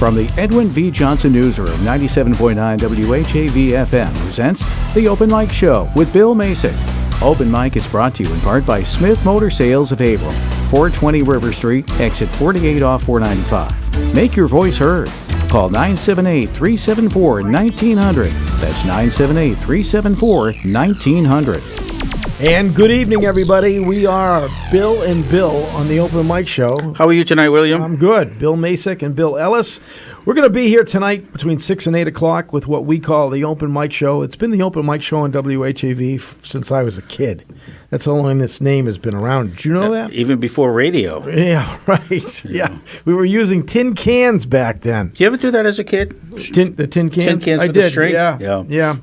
From the Edwin V. Johnson Newsroom, 97.9 WHAV FM presents The Open Mic Show with Bill Macek. Open Mic is brought to you in part by Smith Motor Sales of Haverhill, 420 River Street, exit 48 off 495. Make your voice heard. Call 978-374-1900. That's 978-374-1900. And good evening, everybody. We are Bill and Bill on the Open Mic Show. How are you tonight, William? I'm good. Bill Macek and Bill Ellis. We're going to be here tonight between 6 and 8 o'clock with what we call the Open Mic Show. It's been the Open Mic Show on WHAV since I was a kid. That's how long this name has been around. Did you know that? Even before radio. Yeah, right. Yeah. We were using tin cans back then. Did you ever do that as a kid? The tin cans? Tin cans I with did. the string? Yeah.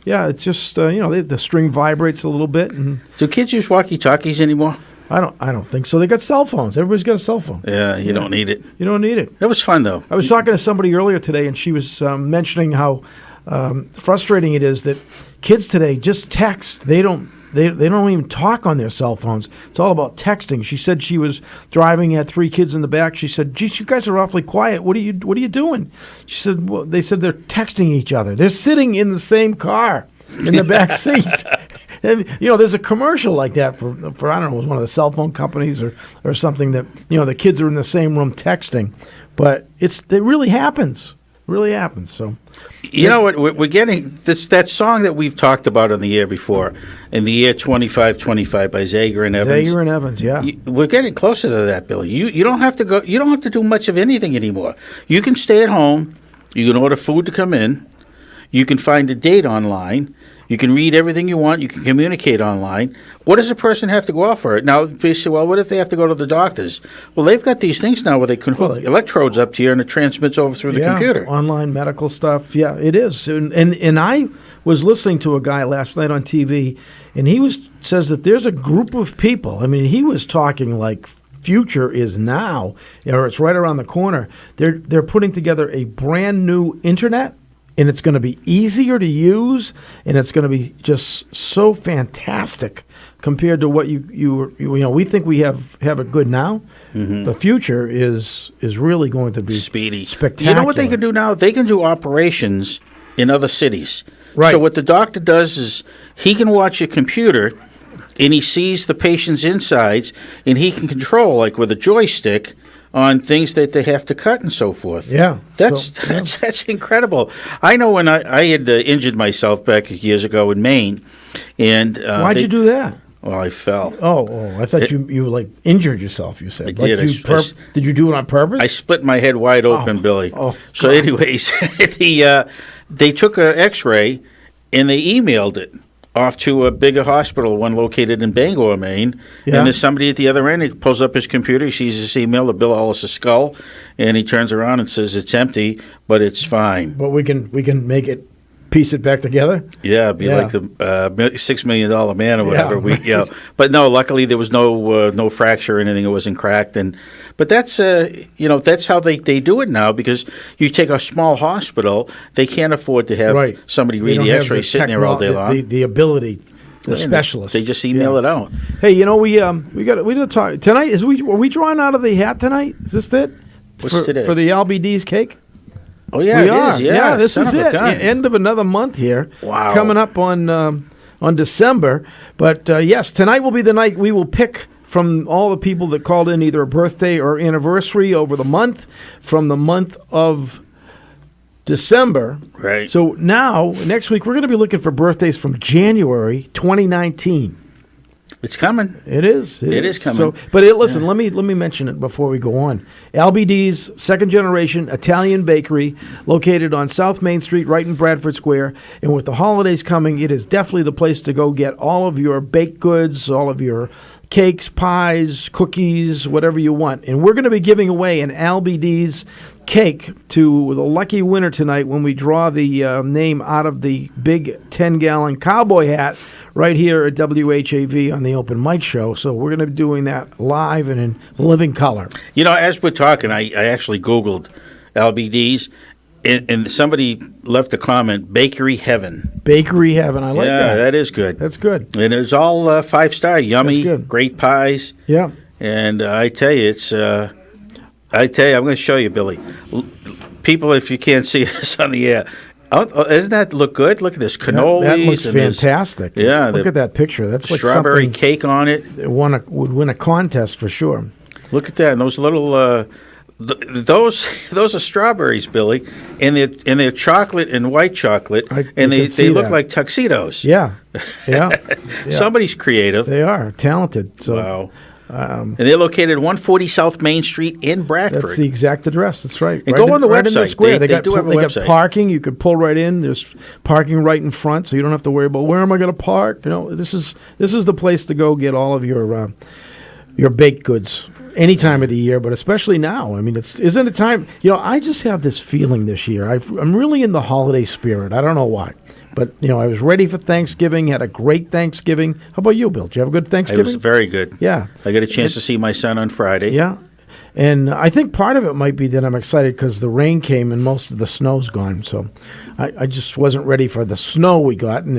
Yeah, it's just the string vibrates a little bit. And do kids use walkie-talkies anymore? I don't think so. They got cell phones. Everybody's got a cell phone. Yeah, you don't need it. You don't need it. It was fun, though. I was talking to somebody earlier today, and she was mentioning how frustrating it is that kids today just text. They don't even talk on their cell phones. It's all about texting. She said she was driving, had 3 kids in the back. She said, "Geez, you guys are awfully quiet. What are you doing?" She said, "Well, they said they're texting each other. They're sitting in the same car in the back seat." And there's a commercial like that for I don't know, it was one of the cell phone companies or something that the kids are in the same room texting, but it really happens. Really happens. So. You know what? We're getting that song that we've talked about in the air before, in the year 2525 by Zager and Evans. Zager and Evans, yeah. We're getting closer to that, Billy. You don't have to go. You don't have to do much of anything anymore. You can stay at home. You can order food to come in. You can find a date online. You can read everything you want. You can communicate online. What does a person have to go out for? Now, they say, well, what if they have to go to the doctors? Well, they've got these things now where they can hook electrodes up to you and it transmits over through the computer. Online medical stuff. Yeah, it is. And I was listening to a guy last night on TV, and he says that there's a group of people. I mean, he was talking like future is now, or it's right around the corner. They're putting together a brand new internet. And it's going to be easier to use, and it's going to be just so fantastic compared to what we think we have it good now. Mm-hmm. The future is really going to be speedy, spectacular. You know what they can do now? They can do operations in other cities. Right. So what the doctor does is he can watch a computer, and he sees the patient's insides, and he can control, like with a joystick, on things that they have to cut and so forth. Yeah. That's incredible. I know when I had injured myself back years ago in Maine. And why'd you do that? Well, I fell. Oh, I thought you like injured yourself, you said. I did. Did you do it on purpose? I split my head wide open, Billy. So anyways, they took an x-ray and they emailed it off to a bigger hospital, one located in Bangor, Maine. Yeah. And there's somebody at the other end. He pulls up his computer, he sees this email of Bill Ellis' skull, and he turns around and says it's empty, but it's fine. But we can make it, piece it back together? Yeah, like the $6 Million Man or whatever. Yeah. But no, luckily there was no fracture or anything. It wasn't cracked. But that's that's how they do it now, because you take a small hospital, they can't afford to have somebody read the X-ray sitting there all day long. The ability, the specialists. They just email it out. Hey, we got to talk tonight. Are we drawing out of the hat tonight? Is this it? What's today? For the LBD's cake? Oh yeah, we it are. is. Yeah, this is it. End of another month here. Wow. Coming up on December. But yes, tonight will be the night we will pick from all the people that called in either a birthday or anniversary over the month, from the month of December. Right. So now, next week, we're going to be looking for birthdays from January 2019. It's coming. It is. It is coming. So, but listen, let me mention it before we go on. LBD's second generation Italian bakery, located on South Main Street, right in Bradford Square. And with the holidays coming, it is definitely the place to go get all of your baked goods, all of your cakes, pies, cookies, whatever you want. And we're going to be giving away an LBD's cake to the lucky winner tonight when we draw the name out of the big 10-gallon cowboy hat right here at WHAV on the Open Mic Show. So we're going to be doing that live and in living color. As we're talking, I actually Googled LBD's, and somebody left a comment, Bakery Heaven. Bakery Heaven, I like that. Yeah, that is good. That's good. And it's all 5-star, yummy, great pies. Yeah. And I tell you, I'm going to show you, Billy. people, if you can't see us on the air, doesn't that look good? Look at this cannolis. That looks and fantastic. Yeah, look at that picture. That's like strawberry something cake on it. that would win a contest for sure. Look at that. And those little, those are strawberries, Billy, and they're chocolate and white chocolate, and they look like tuxedos. Yeah. Yeah. Somebody's creative. They are talented. So. Wow. And they're located at 140 South Main Street in Bradford. That's the exact address. That's right. And go on the right in the website. square. They got do have a website. got parking. You could pull right in. There's parking right in front, so you don't have to worry about where am I going to park. This is the place to go get all of your baked goods any time of the year, but especially now. I mean, isn't it time? I just have this feeling this year. I'm really in the holiday spirit. I don't know why. But, I was ready for Thanksgiving, had a great Thanksgiving. How about you, Bill? Did you have a good Thanksgiving? It was very good. Yeah. I got a chance to see my son on Friday. Yeah. And I think part of it might be that I'm excited because the rain came and most of the snow's gone. So I just wasn't ready for the snow we got. And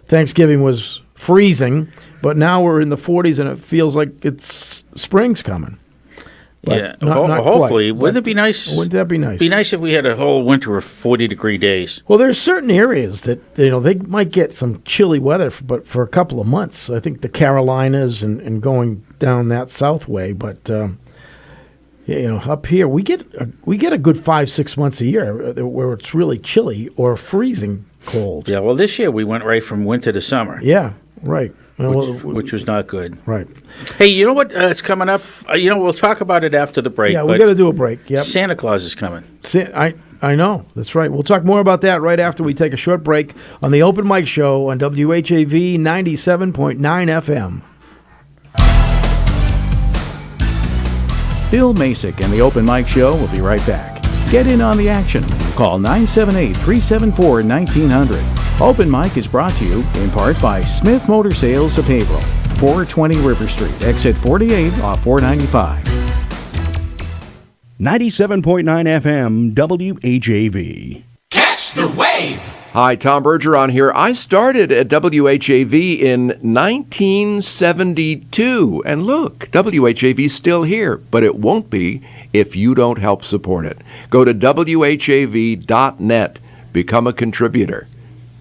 Thanksgiving was freezing, but now we're in the 40s and it feels like spring's coming. But yeah, not hopefully. quite. Wouldn't it be nice? Wouldn't that be nice? Be nice if we had a whole winter of 40-degree days. Well, there's certain areas that they might get some chilly weather, but for a couple of months. I think the Carolinas and going down that south way. But up here we get a good 5-6 months a year where it's really chilly or freezing cold. Yeah. Well, this year we went right from winter to summer. Yeah. Right. Which was not good. Right. Hey, you know what? It's coming up. We'll talk about it after the break. Yeah, we got to do a break. Yep. Santa Claus is coming. I know. That's right. We'll talk more about that right after we take a short break on the Open Mic Show on WHAV 97.9 FM. Bill Macek and the Open Mic Show will be right back. Get in on the action. Call 978-374-1900. Open Mic is brought to you in part by Smith Motor Sales of Haverhill, 420 River Street, exit 48 off 495. 97.9 FM WHAV. Catch the wave! Hi, Tom Bergeron here. I started at WHAV in 1972. And look, WHAV's still here, but it won't be if you don't help support it. Go to WHAV.net. Become a contributor.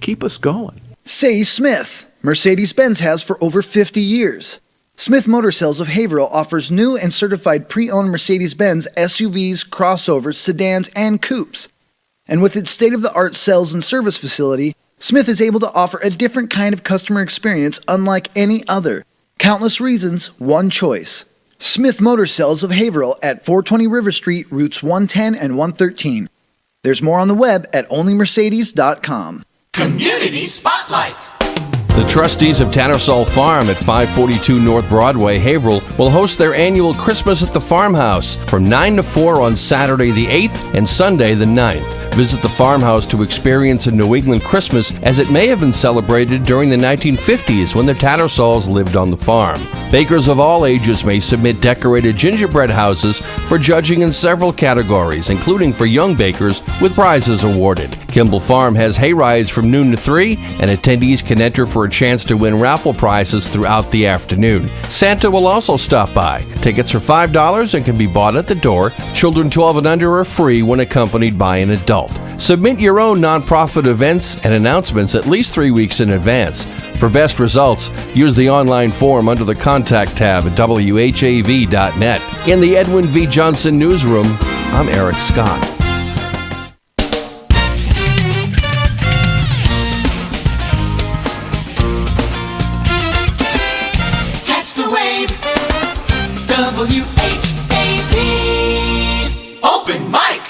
Keep us going. Say Smith. Mercedes-Benz has for over 50 years. Smith Motor Sales of Haverhill offers new and certified pre-owned Mercedes-Benz SUVs, crossovers, sedans, and coupes. And with its state-of-the-art sales and service facility, Smith is able to offer a different kind of customer experience unlike any other. Countless reasons, one choice. Smith Motor Sales of Haverhill at 420 River Street, routes 110 and 113. There's more on the web at onlymercedes.com. Community Spotlight. The trustees of Tattersall Farm at 542 North Broadway, Haverhill, will host their annual Christmas at the Farmhouse from 9 to 4 on Saturday the 8th and Sunday the 9th. Visit the farmhouse to experience a New England Christmas as it may have been celebrated during the 1950s when the Tattersalls lived on the farm. Bakers of all ages may submit decorated gingerbread houses for judging in several categories, including for young bakers, with prizes awarded. Kimball Farm has hay rides from noon to 3, and attendees can enter for a chance to win raffle prizes throughout the afternoon. Santa will also stop by. Tickets are $5 and can be bought at the door. Children 12 and under are free when accompanied by an adult. Submit your own nonprofit events and announcements at least 3 weeks in advance. For best results, use the online form under the Contact tab at WHAV.net. In the Edwin V. Johnson Newsroom, I'm Eric Scott. Catch the wave. WHAV. Open mic.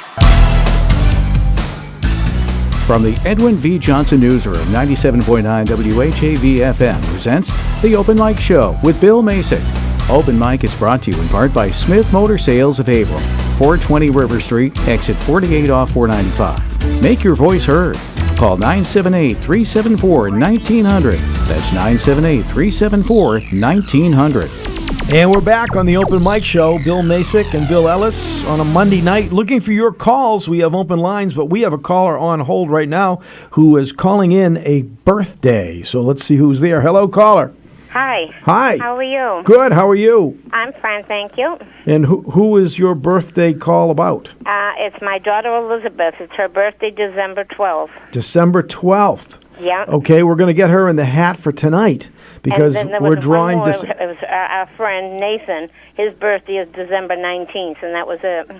From the Edwin V. Johnson Newsroom, 97.9 WHAV FM presents The Open Mic Show with Bill Macek. Open Mic is brought to you in part by Smith Motor Sales of Haverhill, 420 River Street, exit 48 off 495. Make your voice heard. Call 978-374-1900. That's 978-374-1900. And we're back on the Open Mic Show. Bill Macek and Bill Ellis on a Monday night. Looking for your calls. We have open lines, but we have a caller on hold right now who is calling in a birthday. So let's see who's there. Hello, caller. Hi. Hi. How are you? Good. How are you? I'm fine, thank you. And who is your birthday call about? It's my daughter Elizabeth. It's her birthday, December 12th. December 12th. Yeah. Okay, we're going to get her in the hat for tonight because and then there we're was drawing. One more. It was our friend Nathan. His birthday is December 19th, and that was it.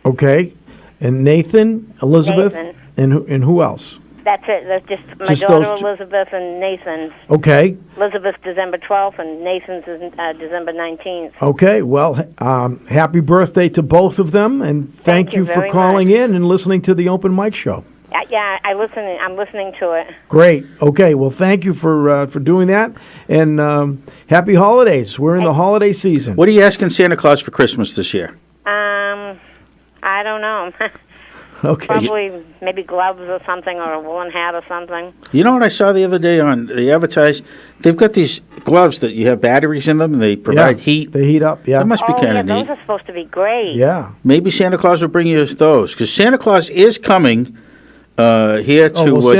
Okay, and Nathan, Elizabeth, Nathan. and who else? That's it. That's just my Just daughter those two. Elizabeth and Nathan's. Okay. Elizabeth's December 12th, and Nathan's is December 19th. Okay. Well, happy birthday to both of them, and thank you for very calling in and listening to the open mic show. Yeah, I'm listening to it. Great. Okay. Well, thank you for doing that, and happy holidays. We're in the holiday season. What are you asking Santa Claus for Christmas this year? I don't know. Okay. Probably maybe gloves or something, or a woolen hat or something. You know what I saw the other day on the advertise? They've got these gloves that you have batteries in them, and they provide heat. They heat up. Yeah. That must be kind yeah, of those neat. are supposed to be great. Yeah. Maybe Santa Claus will bring you those, because Santa Claus is coming here to Santa Claus is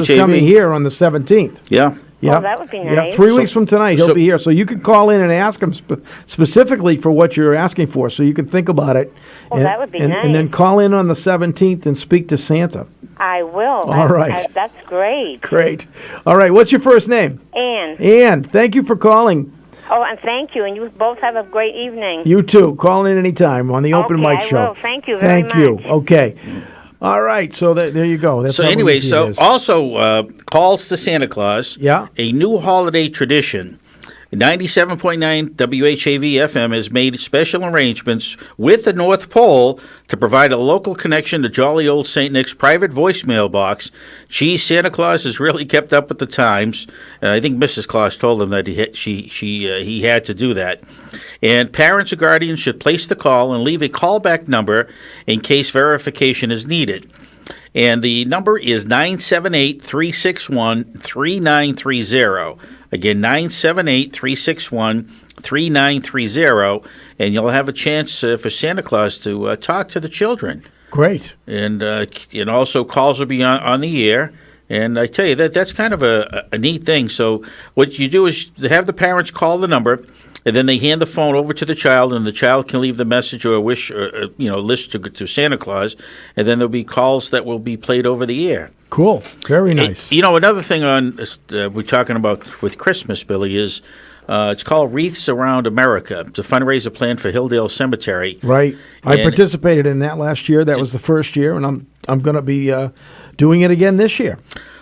WHAV. coming here on the 17th. Yeah. Yeah. that would be Yeah, nice. 3 weeks from tonight, he'll so- be here. So you can call in and ask him specifically for what you're asking for, so you can think about it. Oh, that would be And then nice. call in on the 17th and speak to Santa. I will. All right. That's great. Great. All right, what's your first name? Anne. Ann, thank you for calling. Oh, and thank you. And you both have a great evening. You too. Call in anytime on the Open Okay, Mic I Show. will. Thank you very Thank you. much. Okay. All right, so there you go. That's So how anyway, easy it so is. also calls to Santa Claus. Yeah. A new holiday tradition. 97.9 WHAV FM has made special arrangements with the North Pole to provide a local connection to jolly old St. Nick's private voicemail box. Gee, Santa Claus has really kept up with the times. I think Mrs. Claus told him that he had to do that. And parents or guardians should place the call and leave a callback number in case verification is needed. And the number is 978-361-3930. Again, 978-361-3930. And you'll have a chance for Santa Claus to talk to the children. Great. And also calls will be on the air. And I tell you, that's kind of a neat thing. So what you do is have the parents call the number, and then they hand the phone over to the child, and the child can leave the message or a wish, list to Santa Claus, and then there'll be calls that will be played over the air. Cool. Very nice. Another thing we're talking about with Christmas, Billy, is it's called Wreaths Around America. It's a fundraiser plan for Hilldale Cemetery. Right. I And- participated in that last year. That was the first year, and I'm going to be doing it again this year.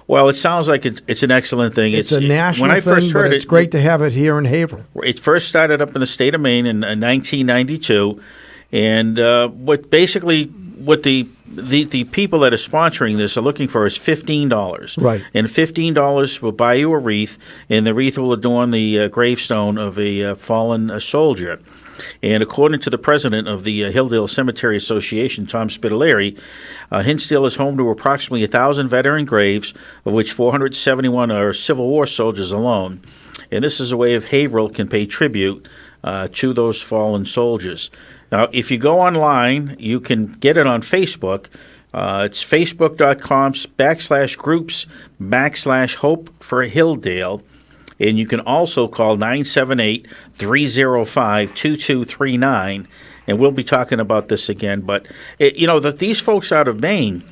Well, it sounds like it's an excellent thing. It's a national when I thing, first heard but it's it, great to have it here in Haverhill. It first started up in the state of Maine in 1992, and what the people that are sponsoring this are looking for is $15. Right. And $15 will buy you a wreath, and the wreath will adorn the gravestone of a fallen soldier. And according to the president of the Hilldale Cemetery Association, Tom Spitaleri, Hinsdale is home to approximately 1,000 veteran graves, of which 471 are Civil War soldiers alone. And this is a way of Haverhill can pay tribute to those fallen soldiers. Now, if you go online, you can get it on Facebook. It's facebook.com/groups/Hope for Hilldale. And you can also call 978-305-2239. And we'll be talking about this again. But, these folks out of Maine,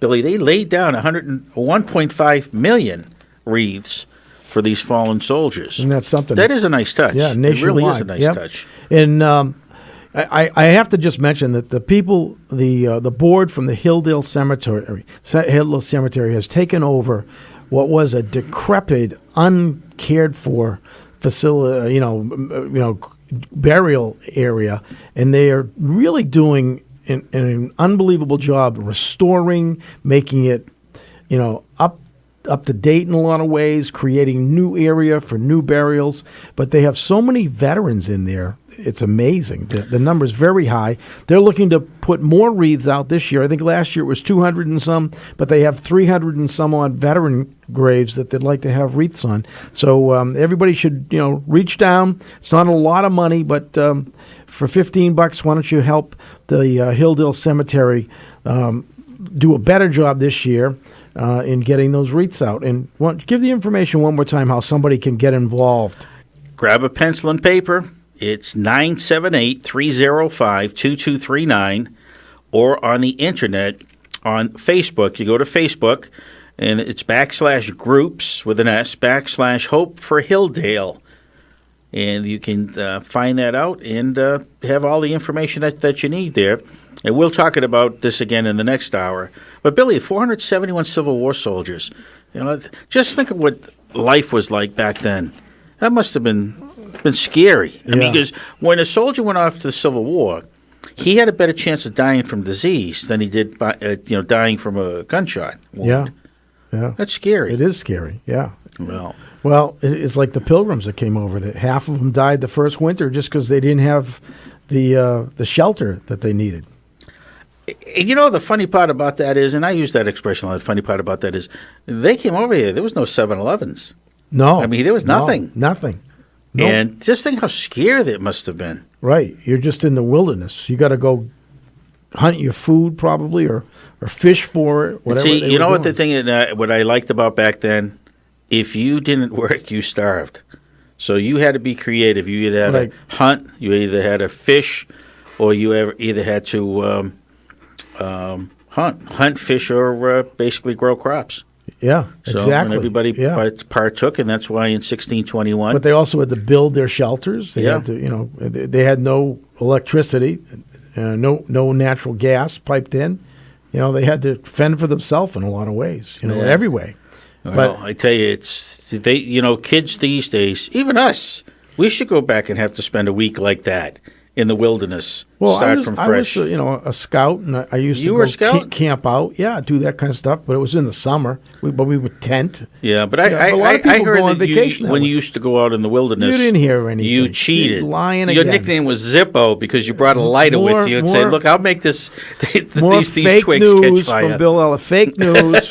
Billy, they laid down 1.5 million wreaths for these fallen soldiers. And that's something. That is a nice touch. Yeah, nationwide. It really is a nice Yep. touch. And I have to just mention that the people, the board from the Hilldale Cemetery has taken over what was a decrepit, uncared for facility, burial area, and they are really doing an unbelievable job restoring, making it, up to date in a lot of ways, creating new area for new burials. But they have so many veterans in there. It's amazing. The number's very high. They're looking to put more wreaths out this year. I think last year it was 200 and some, but they have 300 and some odd veteran graves that they'd like to have wreaths on. So everybody should, reach down. It's not a lot of money, but for $15, why don't you help the Hilldale Cemetery do a better job this year in getting those wreaths out? And give the information one more time how somebody can get involved. grab a pencil and paper. It's 978-305-2239, or on the internet on Facebook. You go to Facebook, and it's /groups with an S /Hope for Hilldale. And you can find that out and have all the information that you need there. And we'll talk about this again in the next hour. But Billy, 471 Civil War soldiers. Just think of what life was like back then. That must have been scary. I mean, because when a soldier went off to the Civil War, he had a better chance of dying from disease than he did by dying from a gunshot wound. Yeah. That's scary. It is scary. Yeah. Well, it's like the Pilgrims that came over. That half of them died the first winter just because they didn't have the shelter that they needed. And the funny part about that is, and I use that expression a lot, the funny part about that is, they came over here, there was no 7-Elevens. No. I mean, there was nothing. Nothing. Nope. And just think how scary it must have been. Right. You're just in the wilderness. You got to go hunt your food probably or fish for it, whatever. See, you know what the doing. thing, what I liked about back then? If you didn't work, you starved. So you had to be creative. You either had to hunt, you either had to fish, or you either had to hunt, fish, or basically grow crops. Yeah, So, exactly. And everybody partook, and that's why in 1621. But they also had to build their shelters. They had to, they had no electricity, no natural gas piped in. They had to fend for themselves in a lot of ways. Every way. Well, I tell you, kids these days, even us, we should go back and have to spend a week like that in the wilderness. Start from fresh. I was, a scout, and I used You to were a go scout? camp out. Yeah, do that kind of stuff. But it was in the summer. But we would tent. Yeah, but a lot of people I heard go on that vacation when that you way. used to go out in the wilderness, You didn't hear anything. you cheated. You're lying Your again. nickname was Zippo because you brought a lighter with you and say, "Look, I'll make this More these fake twigs catch news fire." from Bill Ellis. Fake news.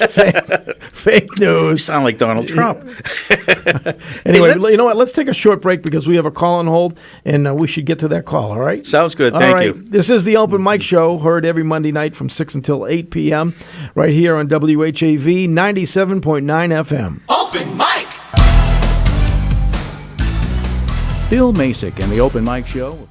fake You news. sound like Donald Trump. Anyway, you know what? Let's take a short break because we have a call on hold, and we should get to that call, all right? Sounds good. All Thank right. you. This is the Open Mic Show, heard every Monday night from 6 until 8 p.m. right here on WHAV 97.9 FM. Open mic. Bill Macek and the Open Mic Show.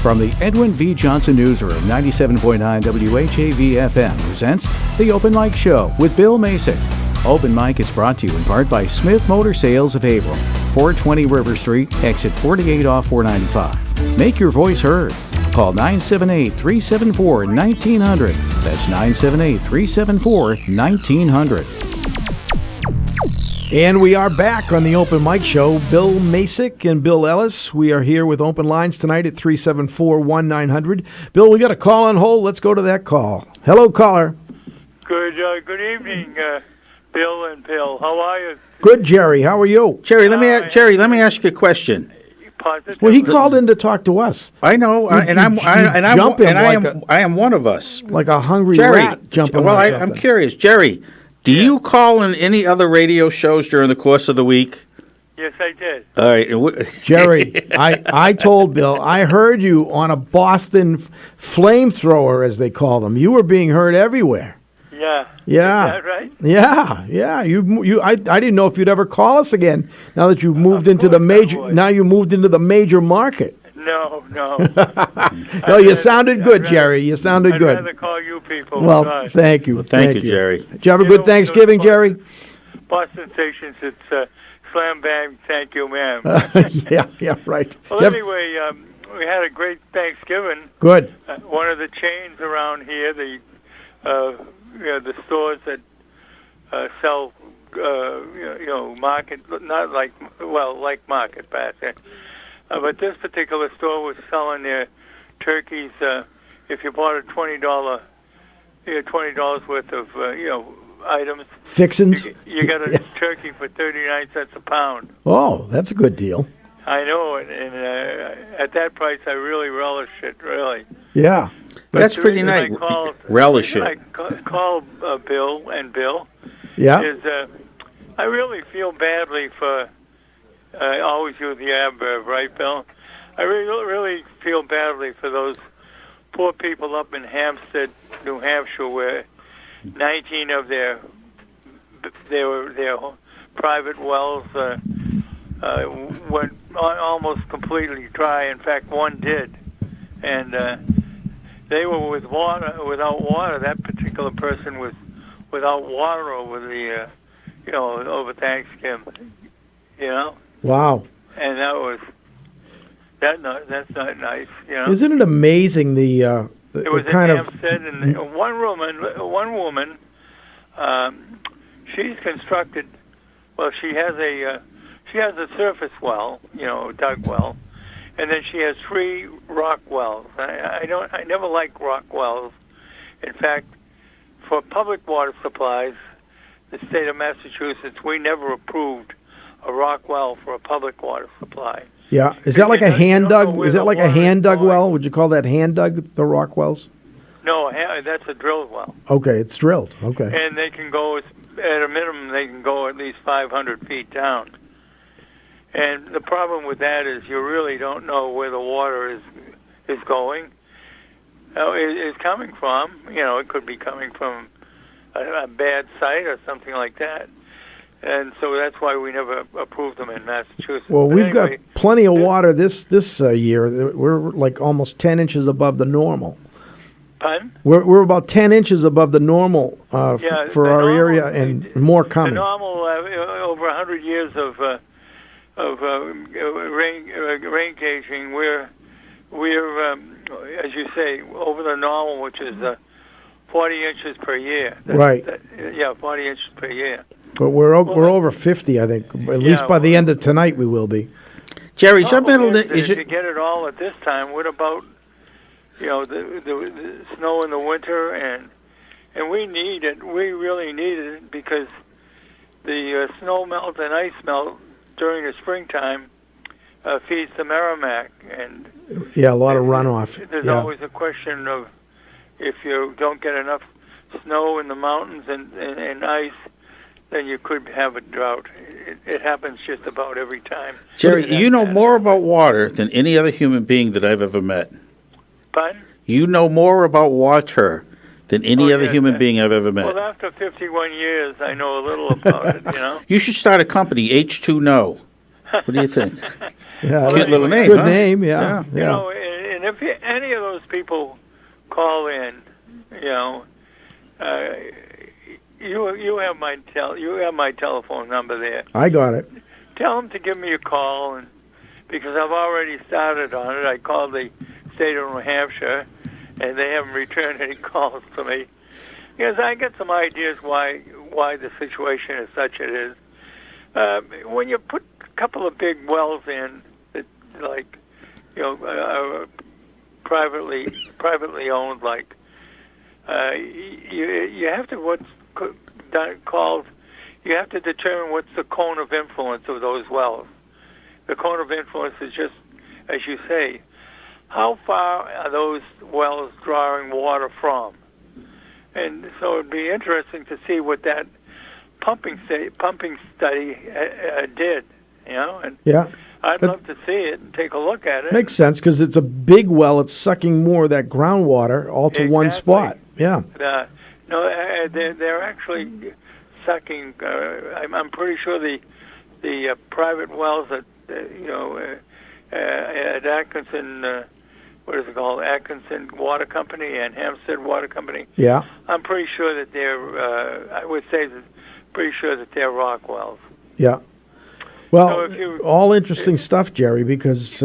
From the Edwin V. Johnson Newsroom, 97.9 WHAV FM presents The Open Mic Show with Bill Macek. Open Mic is brought to you in part by Smith Motor Sales of Haverhill, 420 River Street, exit 48 off 495. Make your voice heard. Call 978-374-1900. That's 978-374-1900. And we are back on the Open Mic Show. Bill Macek and Bill Ellis. We are here with open lines tonight at 374-1900. Bill, we got a call on hold. Let's go to that call. Hello, caller. Good evening, Bill and Bill. How are you? Good, Jerry. How are you? Jerry, let me ask you a question. Well, he called in to talk to us. I know, I am one of us. Like a hungry Jerry, rat jumping well, on I'm something. curious. Jerry, do you call in any other radio shows during the course of the week? Yes, I did. All right. Jerry, I told Bill, I heard you on a Boston flamethrower, as they call them. You were being heard everywhere. Yeah. Yeah. Is that right? Yeah. I didn't know if you'd ever call us again. Now that you've moved into the major, now you moved into the major market. No. No, you sounded good, Jerry. You sounded I'd good. rather call you people. Well, God. thank you. Thank you, Jerry. Did you have a good Thanksgiving, Jerry? Boston stations, it's slam bang, thank you, ma'am. Yeah, right. Well, anyway, we had a great Thanksgiving. Good. One of the chains around here, the stores that sell, market, not like market basket. But this particular store was selling their turkeys. If you bought a $20 worth of items, Fixins. you got a turkey for 39 cents a pound. Oh, that's a good deal. I know, and at that price, I really relish it. Really. Yeah. That's pretty nice. Relish it. I call Bill and Bill. Yeah. Is I really feel badly for. I always use the adverb, right, Bill? I really feel badly for those poor people up in Hampstead, New Hampshire, where 19 of their private wells went almost completely dry. In fact, one did, and they were without water. That particular person was without water over the over Thanksgiving. Wow. And that's not nice. Isn't it amazing the it was kind in of Hampstead, and one woman, she's constructed. Well, she has a surface well, dug well, and then she has 3 rock wells. I never liked rock wells. In fact, for public water supplies, the state of Massachusetts, we never approved a rock well for a public water supply. Yeah. Is that like a hand dug? Is that like a hand dug well? Would you call that hand dug, the rock wells? No, that's a drilled well. Okay, it's drilled. Okay. And they can go, at a minimum, they can go at least 500 feet down. And the problem with that is you really don't know where the water is going. It's coming from, it could be coming from a bad site or something like that. And so that's why we never approved them in Massachusetts. Well, But we've anyway, got plenty of water this year. We're like almost 10 inches above the normal. Pardon? We're about 10 inches above the normal for our area, and more coming. The normal over 100 years of rain gauging, we're as you say, over the normal, which is 40 inches per year. Right. 40 inches per year. But we're over 50, I think. At least by the end of tonight, we will be. Jerry, If you get it all at this time, what about the snow in the winter, and we need it. We really need it because the snow melt and ice melt during the springtime feeds the Merrimack, and a lot of runoff. There's always a question of if you don't get enough snow in the mountains and ice, then you could have a drought. It happens just about every time. Jerry, you know more about water than any other human being that I've ever met. Pardon? You know more about water than any other human being I've ever met. Well, after 51 years, I know a little about it, You should start a company, H2No. What do you think? Yeah, Cute little name, Good huh? name, yeah. And if people call in, you have my telephone number there. I got it. Tell them to give me a call, and because I've already started on it. I called the state of New Hampshire, and they haven't returned any calls to me. Because I get some ideas why the situation is such it is. When you put a couple of big wells in, that, like, privately owned, like, you have to you have to determine what's the cone of influence of those wells. The cone of influence is just, as you say, how far are those wells drawing water from? And so it'd be interesting to see what that pumping study did, and Yeah. I'd love to see it and take a look at it. Makes sense because it's a big well. It's sucking more of that groundwater all to one spot. Yeah. No, they're actually sucking. I'm pretty sure the private wells at Atkinson, what is it called? Atkinson Water Company and Hampstead Water Company. Yeah. I'm pretty sure that they're rock wells. Yeah. Well, So if you- all interesting stuff, Jerry, because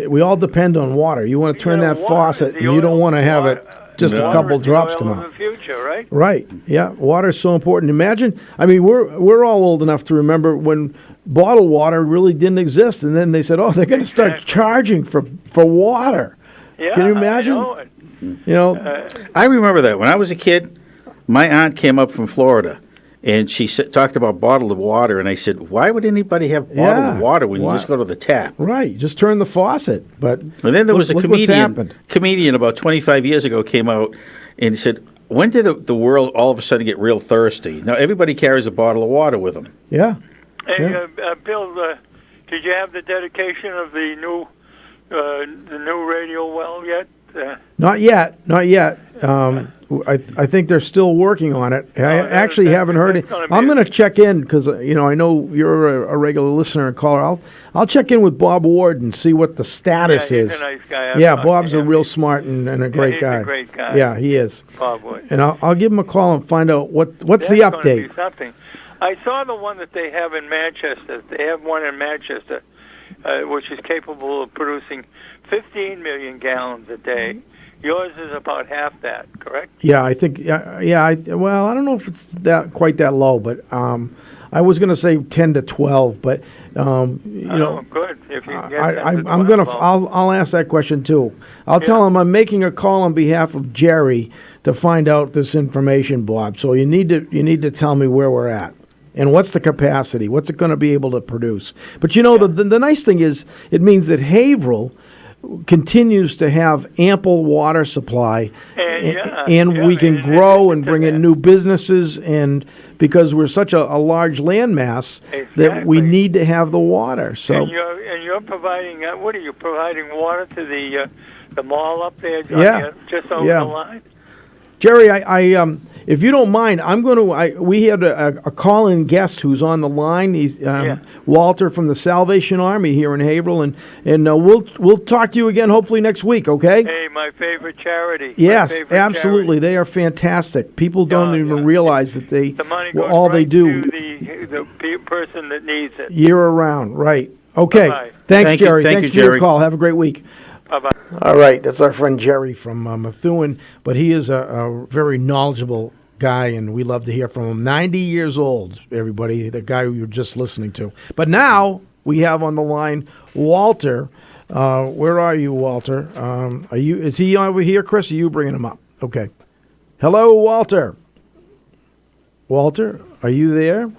we all depend on water. You want to turn that water faucet, is the and you don't oil- want to have it just a water couple is the drops oil come of out. the future, right? Right. Yeah. Water is so important. Imagine. I mean, we're all old enough to remember when bottled water really didn't exist, and then they said, "Oh, they're going to start charging for water." Yeah, Can you imagine? I remember that. When I was a kid, my aunt came up from Florida, and she talked about bottled water, and I said, why would anybody have bottled Yeah, water when you why? just go to the tap? Right. Just turn the faucet. But And then there was a look what's happened. comedian about 25 years ago came out and he said, when did the world all of a sudden get real thirsty? Now everybody carries a bottle of water with them. Yeah. Hey, Bill, did you have the dedication of the new radio well yet? Not yet. Not yet. I think they're still working on it. I actually haven't heard it. I'm going to check in because I know you're a regular listener and caller. I'll check in with Bob Ward and see what the status he's is. a nice guy. Yeah, Bob's a real smart and a great he's guy. a great guy. Yeah, he is. Bob Wood. And I'll give him a call and find out what's the That's gonna update. be something. I saw the one that they have in Manchester. They have one in Manchester, which is capable of producing 15 million gallons a day. Yours is about half that, correct? Yeah, I think. Well, I don't know if it's quite that low, but I was going to say 10 to 12, but Good. If you can get I'm going to. I'll ask that question too. I'll tell him I'm making a call on behalf of Jerry to find out this information, Bob. So you need to tell me where we're at. And what's the capacity? What's it going to be able to produce? But the nice thing is it means that Haverhill continues to have ample water supply, and we can grow and bring in new businesses, and because we're such a large landmass that we need to have the water. So and you're providing what are you providing water to the mall up there? Just over the line. Jerry, I if you don't mind, I'm going to. We had a call-in guest who's on the line. He's Walter from the Salvation Army here in Haverhill, and we'll talk to you again hopefully next week. Okay? Hey, my favorite charity. Yes, My favorite absolutely. Charity. They are fantastic. People don't even realize that The money goes all right they do to the person that needs it. year around. Right. Okay. Bye-bye. Thanks, Jerry. Thank Thanks you, for your Jerry. call. Have a great week. Bye-bye. All right, that's our friend Jerry from Methuen, but he is a very knowledgeable guy, and we love to hear from him. 90 years old, everybody, the guy you were just listening to. But now we have on the line Walter. Where are you, Walter? Is he over here, Chris? Or are you bringing him up? Okay. Hello, Walter. Walter, are you there?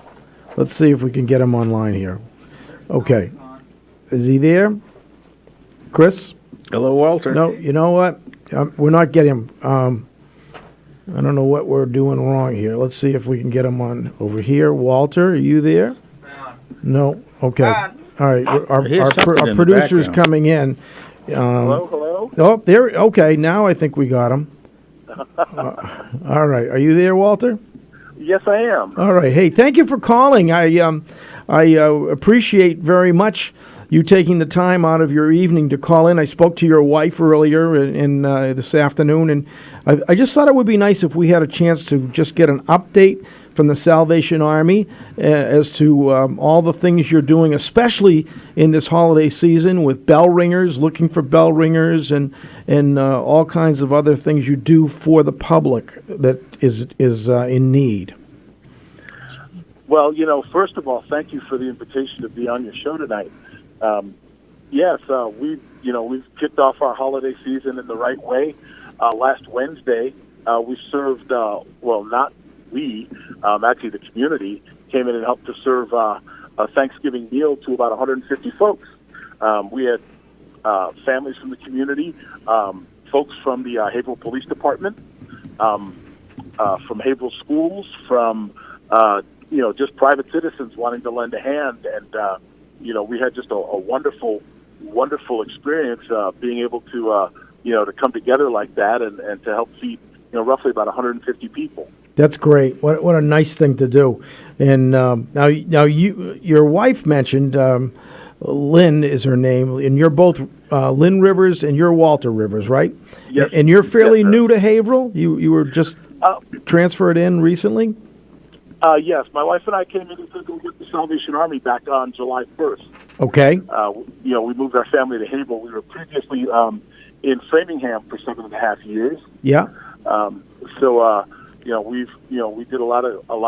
Let's see if we can get him online here. Okay. Is he there? Chris? Hello, Walter. No, you know what? We're not getting him. I don't know what we're doing wrong here. Let's see if we can get him on over here. Walter, are you there? No. Okay. All right. Our producer's coming in. Hello. Oh, there. Okay. Now I think we got him. All right. Are you there, Walter? Yes, I am. All right. Hey, thank you for calling. I appreciate very much you taking the time out of your evening to call in. I spoke to your wife earlier in this afternoon, and I just thought it would be nice if we had a chance to just get an update from the Salvation Army as to all the things you're doing, especially in this holiday season with bell ringers, looking for bell ringers, and all kinds of other things you do for the public that is in need. Well, first of all, thank you for the invitation to be on your show tonight. Yes, we've kicked off our holiday season in the right way. Last Wednesday, we served, actually the community came in and helped to serve a Thanksgiving meal to about 150 folks. We had families from the community, folks from the Haverhill Police Department, from Haverhill schools, from just private citizens wanting to lend a hand, and we had just a wonderful experience being able to to come together like that and to help feed roughly about 150 people. That's great. What a nice thing to do. And now your wife mentioned Lynn is her name, and you're both Lynn Rivers and you're Walter Rivers, right? Yes. And you're fairly new to Haverhill. You were just transferred in recently. Yes, my wife and I came in with the Salvation Army back on July 1st. Okay. We moved our family to Haverhill. We were previously in Framingham for 7.5 years. Yeah. We did a lot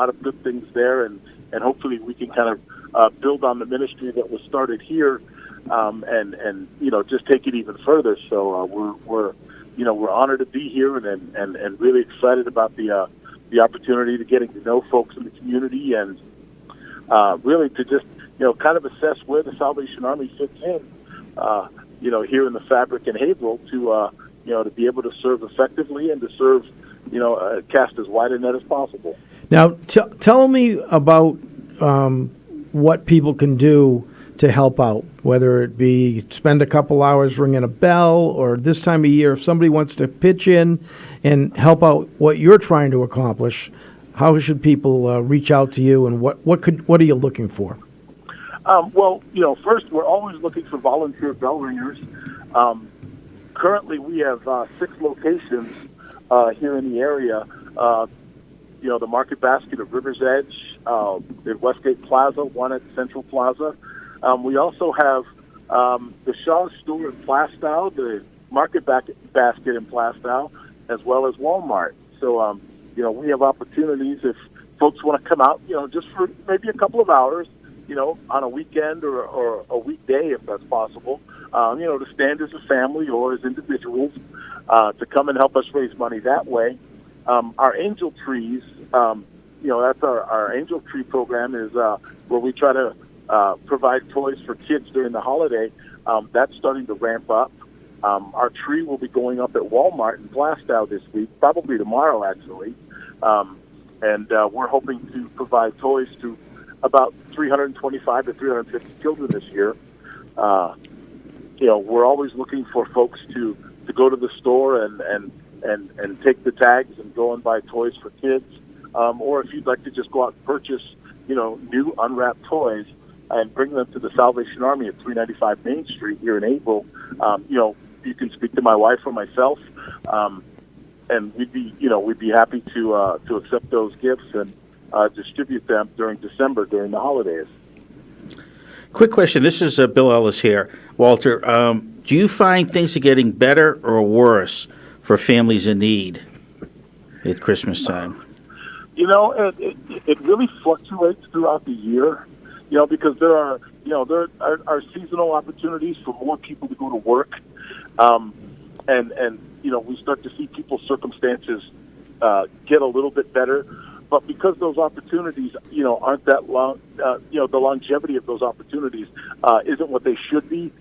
of good things there, and hopefully we can kind of build on the ministry that was started here, and just take it even further. So we're honored to be here, and really excited about the opportunity to getting to know folks in the community, and really to just kind of assess where the Salvation Army fits in, here in the fabric in Haverhill to be able to serve effectively and to serve cast as wide a net as possible. Now, tell me about what people can do to help out, whether it be spend a couple hours ringing a bell, or this time of year, if somebody wants to pitch in and help out what you're trying to accomplish, how should people reach out to you, and what are you looking for? First, we're always looking for volunteer bell ringers. Currently, we have 6 locations here in the area. The Market Basket at River's Edge, at Westgate Plaza, one at Central Plaza. We also have the Shaw Store in Plastow, the Market Basket in Plastow, as well as Walmart. So, we have opportunities if folks want to come out, just for maybe a couple of hours, on a weekend or a weekday, if that's possible, to stand as a family or as individuals, to come and help us raise money that way. Our Angel Trees, that's our Angel Tree program is where we try to provide toys for kids during the holiday. That's starting to ramp up. Our tree will be going up at Walmart in Plastow this week, probably tomorrow, actually. And we're hoping to provide toys to about 325 to 350 children this year. We're always looking for folks to go to the store and take the tags and go and buy toys for kids. Or if you'd like to just go out and purchase, new unwrapped toys and bring them to the Salvation Army at 395 Main Street here in April, you can speak to my wife or myself, and we'd be happy to accept those gifts and distribute them during December during the holidays. Quick question. This is Bill Ellis here. Walter, do you find things are getting better or worse for families in need at Christmas time? It really fluctuates throughout the year, because there are seasonal opportunities for more people to go to work. And we start to see people's circumstances get a little bit better. But because those opportunities, aren't that long, the longevity of those opportunities isn't what they should be,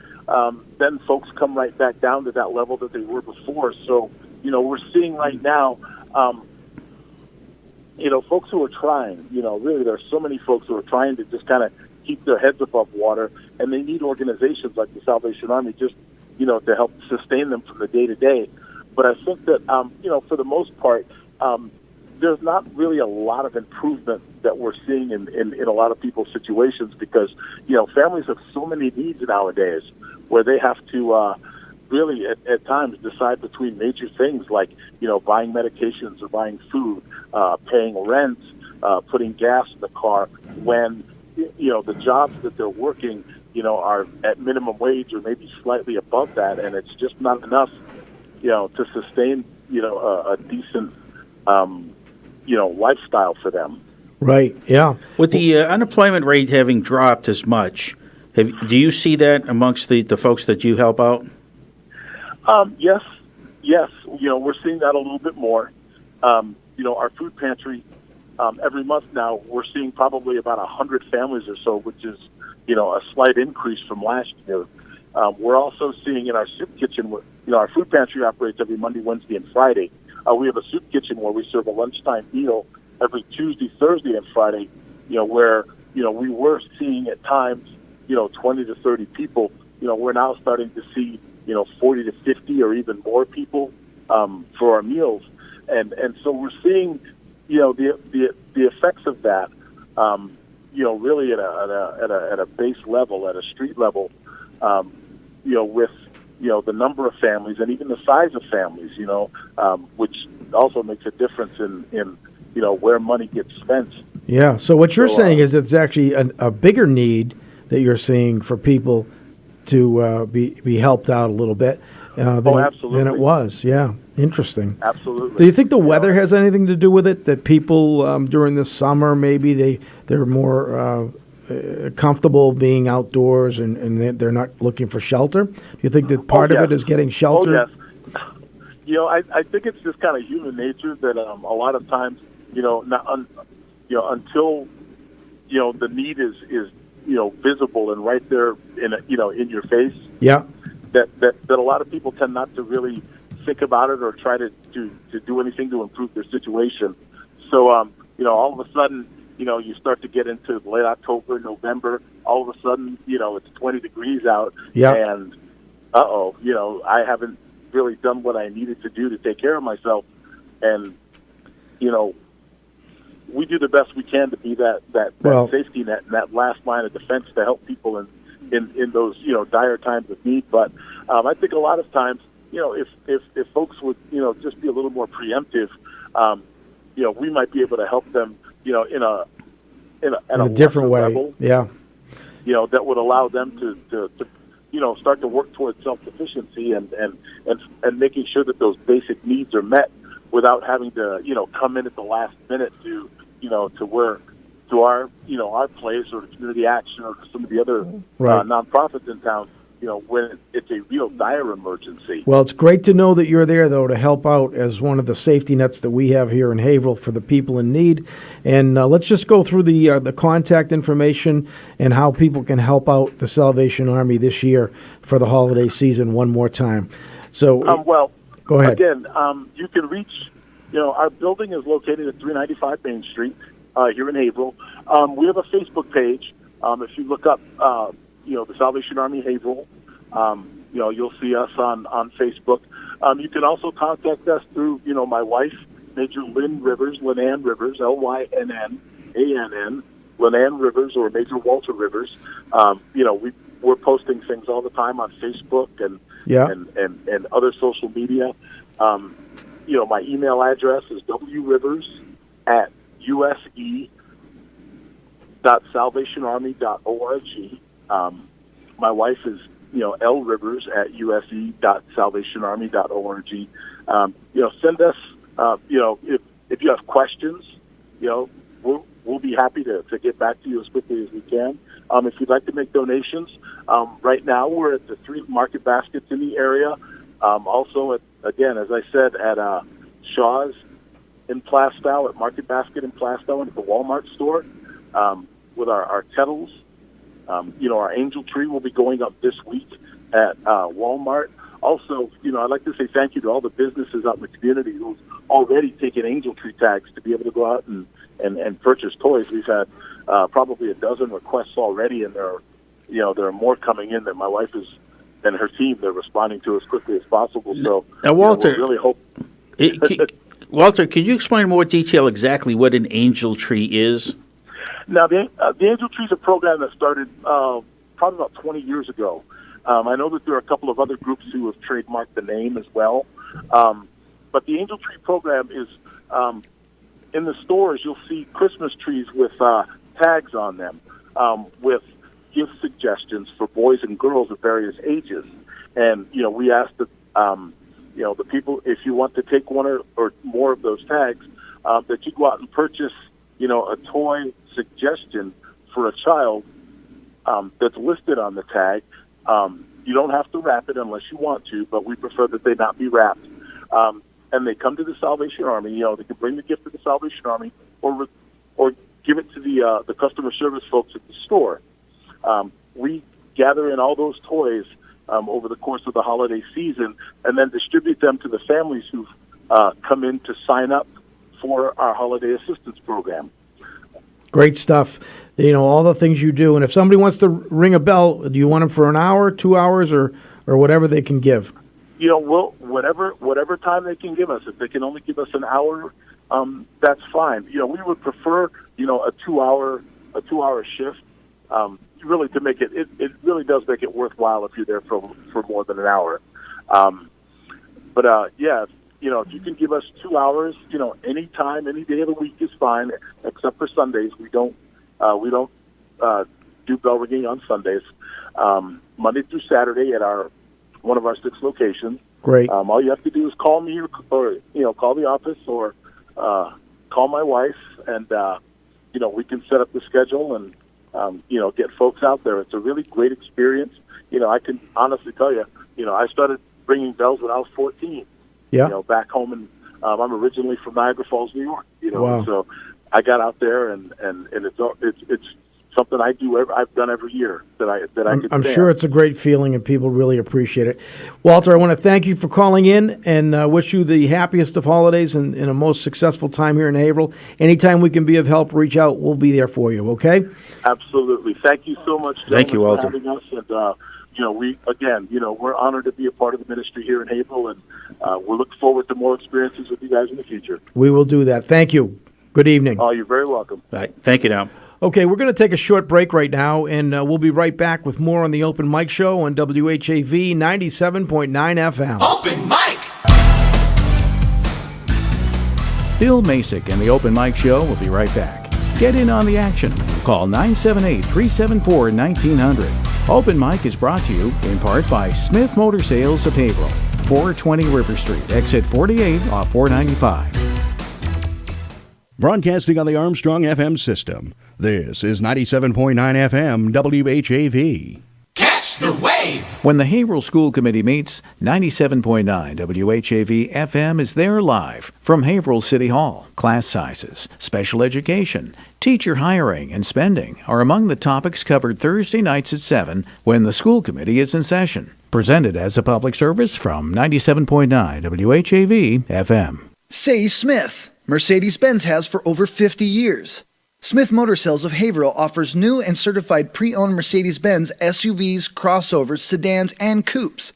then folks come right back down to that level that they were before. So, we're seeing right now, folks who are trying, really there's so many folks who are trying to just kind of keep their heads above water, and they need organizations like the Salvation Army just, to help sustain them from the day to day. But I think that, for the most part, there's not really a lot of improvement that we're seeing in a lot of people's situations because, families have so many needs nowadays where they have to really at times decide between major things like, buying medications or buying food, paying rent, putting gas in the car when, the jobs that they're working, are at minimum wage or maybe slightly above that. And it's just not enough, to sustain, a decent, lifestyle for them. Right. Yeah. With the unemployment rate having dropped as much, do you see that amongst the folks that you help out? Yes. We're seeing that a little bit more. Our food pantry, every month now, we're seeing probably about 100 families or so, which is, a slight increase from last year. We're also seeing in our soup kitchen, our food pantry operates every Monday, Wednesday, and Friday. We have a soup kitchen where we serve a lunchtime meal every Tuesday, Thursday, and Friday, where, we were seeing at times, 20 to 30 people. We're now starting to see, 40 to 50 or even more people for our meals. And so we're seeing, the effects of that, really at a base level, at a street level, with, the number of families and even the size of families, which also makes a difference in where money gets spent. Yeah. So what you're saying is it's actually a bigger need that you're seeing for people to be helped out a little bit than it was. Yeah. Interesting. Absolutely. Do you think the weather has anything to do with it? That people during the summer maybe they're more comfortable being outdoors and they're not looking for shelter? Do you think that part of it is getting shelter? Oh, yes. I think it's just kind of human nature that a lot of times, until the need is visible and right there in your face. Yeah. That a lot of people tend not to really think about it or try to do anything to improve their situation. So all of a sudden, you start to get into late October, November. All of a sudden, it's 20 degrees out. Yeah. And I haven't really done what I needed to do to take care of myself. And we do the best we can to be that safety net and that last line of defense to help people in those dire times of need. But I think a lot of times, if folks would just be a little more preemptive, we might be able to help them in a different way. Level, yeah. That would allow them to start to work towards self-sufficiency and making sure that those basic needs are met without having to come in at the last minute to our place or to community action or to some of the other nonprofits in town. When it's a real dire emergency. Well, it's great to know that you're there, though, to help out as one of the safety nets that we have here in Haverhill for the people in need. And let's just go through the contact information and how people can help out the Salvation Army this year for the holiday season one more time. So, go ahead. Again, you can reach, our building is located at 395 Main Street here in Haverhill. We have a Facebook page. If you look up the Salvation Army Haverhill, you'll see us on Facebook. You can also contact us through, my wife, Major Lynn Rivers, Lynann Rivers, Lynnann, Lynann Rivers, or Major Walter Rivers. We're posting things all the time on Facebook and other social media. My email address is wrivers@use.salvationarmy.org. My wife is, lrivers@use.salvationarmy.org. Send us, if you have questions, we'll be happy to get back to you as quickly as we can. If you'd like to make donations, right now we're at the 3 market baskets in the area. Also, again, as I said, at Shaw's in Plastow, at Market Basket in Plastow, and at the Walmart store with our kettles. Our angel tree will be going up this week at Walmart. Also, I'd like to say thank you to all the businesses out in the community who've already taken angel tree tags to be able to go out and purchase toys. We've had probably a dozen requests already, and there are more coming in that my wife and her team, they're responding to as quickly as possible. So, Walter, we really hope. Walter, can you explain in more detail exactly what an angel tree is? Now, the Angel Tree is a program that started probably about 20 years ago. I know that there are a couple of other groups who have trademarked the name as well. But the Angel Tree program is, in the stores, you'll see Christmas trees with tags on them with gift suggestions for boys and girls of various ages. And, we ask that, the people, if you want to take one or more of those tags, that you go out and purchase, a toy suggestion for a child that's listed on the tag. You don't have to wrap it unless you want to, but we prefer that they not be wrapped. And they come to the Salvation Army. They can bring the gift to the Salvation Army or give it to the customer service folks at the store. We gather in all those toys over the course of the holiday season and then distribute them to the families who've come in to sign up for our holiday assistance program. Great stuff. All the things you do. And if somebody wants to ring a bell, do you want them for an hour, 2 hours, or whatever they can give? Whatever time they can give us. If they can only give us an hour, that's fine. We would prefer, a 2 hour shift. Really to make it really does make it worthwhile if you're there for more than an hour. If you can give us 2 hours, any time, any day of the week is fine, except for Sundays. We don't do bell ringing on Sundays. Monday through Saturday at one of our 6 locations. Great. All you have to do is call me or call the office or call my wife, and we can set up the schedule and get folks out there. It's a really great experience. I can honestly tell you, I started ringing bells when I was 14. Yeah. Back home, and I'm originally from Niagara Falls, New York. Wow. So I got out there, and it's something I've done every year that I can. I'm sure it's a great feeling, and people really appreciate it. Walter, I want to thank you for calling in, and wish you the happiest of holidays and a most successful time here in Haverhill. Anytime we can be of help, reach out. We'll be there for you. Okay? Absolutely. Thank you so much. Thank you, Walter. For having us, and we're honored to be a part of the ministry here in Haverhill, and we look forward to more experiences with you guys in the future. We will do that. Thank you. Good evening. Oh, you're very welcome. All right. Thank you now. Okay, we're going to take a short break right now, and we'll be right back with more on the Open Mic Show on WHAV 97.9 FM. Open Mic! Bill Macek and the Open Mic Show will be right back. Get in on the action. Call 978-374-1900. Open Mic is brought to you in part by Smith Motor Sales of Haverhill, 420 River Street, exit 48 off 495. Broadcasting on the Armstrong FM system. This is 97.9 FM WHAV. Catch the wave! When the Haverhill School Committee meets, 97.9 WHAV FM is there live from Haverhill City Hall. Class sizes, special education, teacher hiring, and spending are among the topics covered Thursday nights at 7 when the school committee is in session. Presented as a public service from 97.9 WHAV FM. Say Smith. Mercedes-Benz has for over 50 years. Smith Motor Sales of Haverhill offers new and certified pre-owned Mercedes-Benz SUVs, crossovers, sedans, and coupes.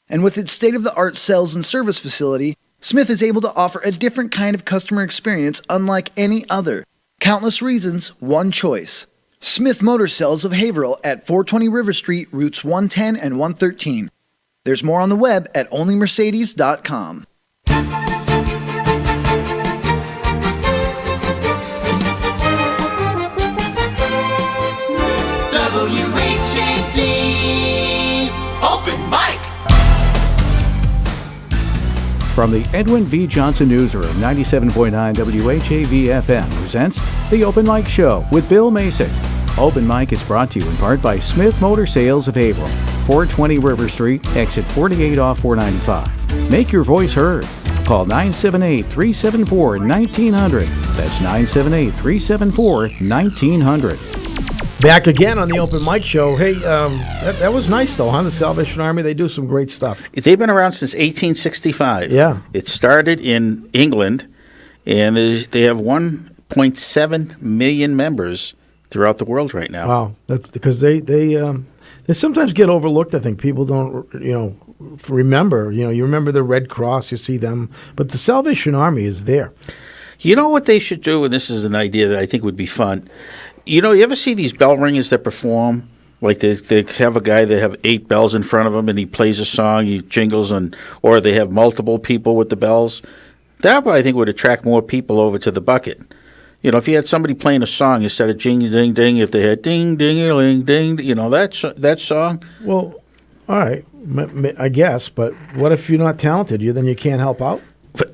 And with its state-of-the-art sales and service facility, Smith is able to offer a different kind of customer experience unlike any other. Countless reasons, one choice. Smith Motor Sales of Haverhill at 420 River Street, routes 110 and 113. There's more on the web at onlymercedes.com. WHAV Open Mic. From the Edwin V. Johnson Newsroom, 97.9 WHAV FM presents The Open Mic Show with Bill Macek. Open Mic is brought to you in part by Smith Motor Sales of Haverhill, 420 River Street, exit 48 off 495. Make your voice heard. Call 978-374-1900. That's 978-374-1900. Back again on the Open Mic Show. Hey, that was nice, though, huh? The Salvation Army, they do some great stuff. They've been around since 1865. Yeah. It started in England, and they have 1.7 million members throughout the world right now. Wow, that's because they sometimes get overlooked. I think people don't remember. You remember the Red Cross, you see them, but the Salvation Army is there. You know what they should do, and this is an idea that I think would be fun. You ever see these bell ringers that perform? Like they have a guy that have 8 bells in front of him, and he plays a song, he jingles, or they have multiple people with the bells. That I think would attract more people over to the bucket. If you had somebody playing a song instead of jing ding ding, if they had ding ding ling ding, that song. Well, all right, I guess, but what if you're not talented? Then you can't help out. But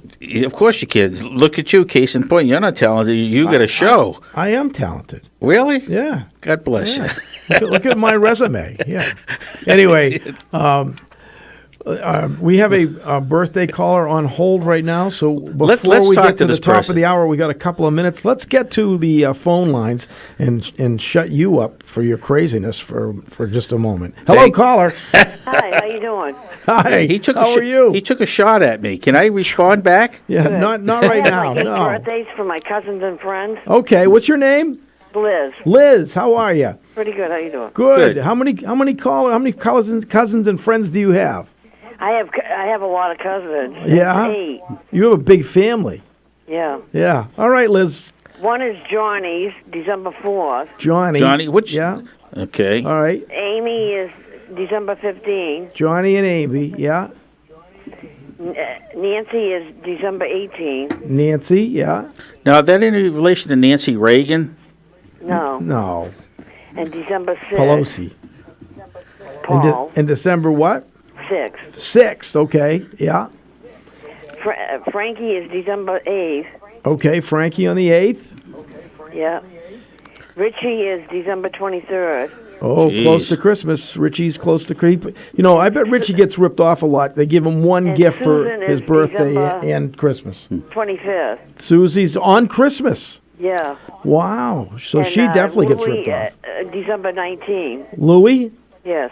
of course you can. Look at you, case in point. You're not talented. You got a show. I am talented. Really? Yeah. God bless you. Look at my resume. Yeah. Anyway, we have a birthday caller on hold right now. So before let's we talk get to the this top person. of the hour, we got a couple of minutes. Let's get to the phone lines and shut you up for your craziness for just a moment. Hello, caller. Hi, how you doing? Hi. How are you? He took a shot at me. Can I respond back? Yeah, not right now. I have No. birthdays for my cousins and friends. Okay, what's your name? Liz. Liz, how are you? Pretty good. How you doing? Good. How many cousins and friends do you have? I have a lot of cousins. Yeah. 8. You have a big family. Yeah. Yeah. All right, Liz. One is Johnny's, December 4th. Johnny, which? Yeah. Okay. All right. Amy is December 15th. Johnny and Amy. Yeah. Nancy is December 18th. Nancy. Yeah. Now, is that in relation to Nancy Reagan? No. No. And December 6th. Pelosi. Paul. In December what? 6th. 6th. Okay. Yeah. Frankie is December 8th. Okay. Frankie on the 8th. Yeah. Richie is December 23rd. Oh, Jeez. close to Christmas. Richie's close to creep. I bet Richie gets ripped off a lot. They give him one And gift for Susan his is birthday December and Christmas. 25th. Susie's on Christmas. Yeah. Wow. So And, she definitely gets Louis, ripped off. December 19th. Louis? Yes.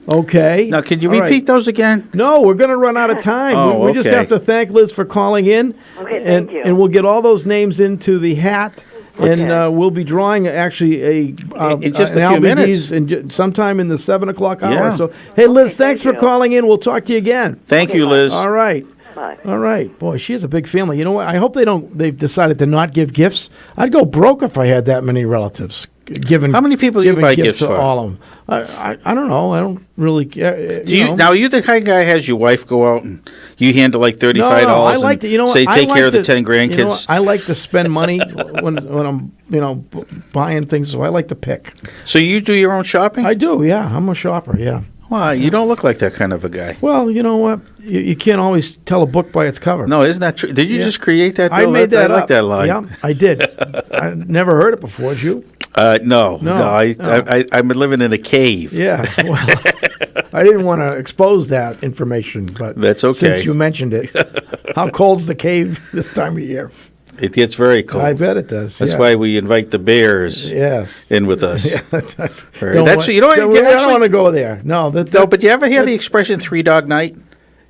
Okay. Now, could you All repeat those again? No, we're going to run out of time. Oh, we just okay. have to thank Liz for calling in. Okay, and, thank you. And we'll get all those names into the hat. Okay. And we'll be drawing actually In just an a few LBDs minutes. sometime in the 7 o'clock hour. Yeah. So, hey, Liz, thanks thank for you. calling in. We'll talk to you again. Thank you, Liz. All right. Bye. All right. Boy, she has a big family. You know what? I hope they've decided to not give gifts. I'd go broke if I had that many relatives. How many people do you giving buy gifts to for? all of them. I don't know. I don't really care. Now, are you the kind of guy has your wife go out and you handle like $35 No, I like to, and say take care of the 10 grandkids? I like to spend money when I'm buying things, so I like to pick. So you do your own shopping? I do, yeah. I'm a shopper, yeah. Well, you don't look like that kind of a guy. Well, you know what? You can't always tell a book by its cover. No, isn't that true? Did you Yeah. just create that? I Bill? made that I up. like that line. Yeah, I did. I never heard it before. Did you? No. No. I'm living in a cave. Yeah. Well, I didn't want to expose that information, but That's okay. Since you mentioned it, how cold's the cave this time of year? It gets very cold. I bet it does. That's yeah. why we invite the bears Yes. in with us. Yeah, I don't want to go there. No, No, but you ever hear the expression 3-dog night?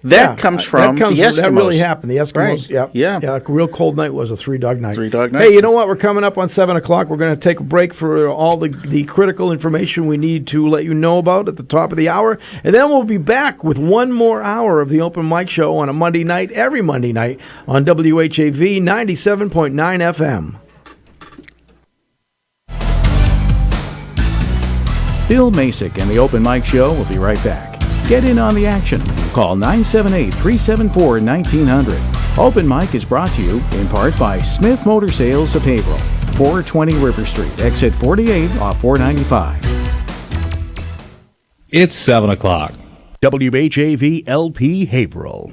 That comes from the Eskimos. That really happened. The Eskimos. Right. Yep. Yeah. Yeah. A real cold night was a 3-dog night. 3-dog night. Hey, you know what? We're coming up on 7 o'clock. We're going to take a break for all the critical information we need to let you know about at the top of the hour. And then we'll be back with one more hour of the Open Mic Show on a Monday night, every Monday night on WHAV 97.9 FM. Bill Macek and the Open Mic Show will be right back. Get in on the action. Call 978-374-1900. Open Mic is brought to you in part by Smith Motor Sales of Haverhill, 420 River Street, exit 48 off 495. It's 7 o'clock. WHAV LP Haverhill.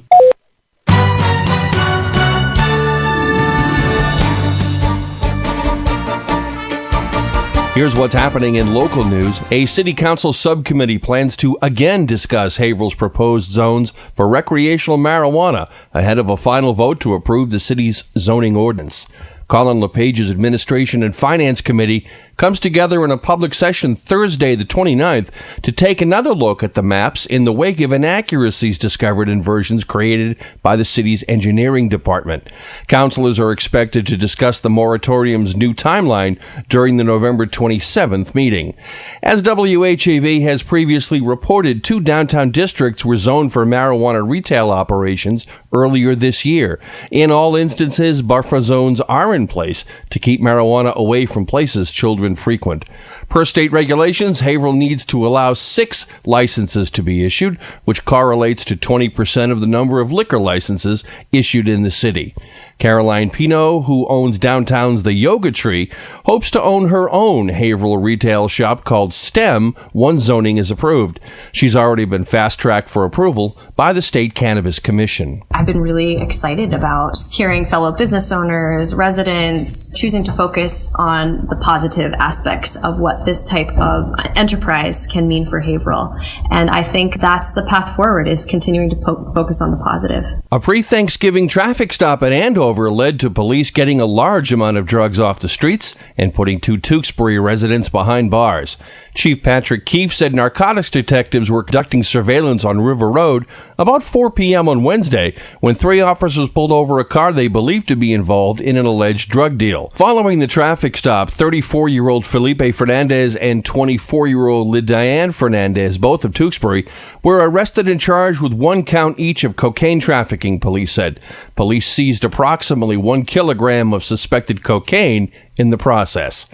Here's what's happening in local news. A city council subcommittee plans to again discuss Haverhill's proposed zones for recreational marijuana ahead of a final vote to approve the city's zoning ordinance. Colin LePage's Administration and Finance Committee comes together in a public session Thursday the 29th to take another look at the maps in the wake of inaccuracies discovered in versions created by the city's engineering department. Councilors are expected to discuss the moratorium's new timeline during the November 27th meeting. As WHAV has previously reported, 2 downtown districts were zoned for marijuana retail operations earlier this year. In all instances, buffer zones are in place to keep marijuana away from places children frequent. Per state regulations, Haverhill needs to allow 6 licenses to be issued, which correlates to 20% of the number of liquor licenses issued in the city. Caroline Pino, who owns downtown's The Yoga Tree, hopes to own her own Haverhill retail shop called STEM once zoning is approved. She's already been fast-tracked for approval by the State Cannabis Commission. I've been really excited about hearing fellow business owners, residents, choosing to focus on the positive aspects of what this type of enterprise can mean for Haverhill. And I think that's the path forward, is continuing to focus on the positive. A pre-Thanksgiving traffic stop at Andover led to police getting a large amount of drugs off the streets and putting 2 Tewksbury residents behind bars. Chief Patrick Keefe said narcotics detectives were conducting surveillance on River Road about 4 p.m. on Wednesday when 3 officers pulled over a car they believed to be involved in an alleged drug deal. Following the traffic stop, 34-year-old Felipe Fernandez and 24-year-old Lidiane Fernandez, both of Tewksbury, were arrested and charged with 1 count each of cocaine trafficking, police said. Police seized approximately 1 kilogram of suspected cocaine in the process.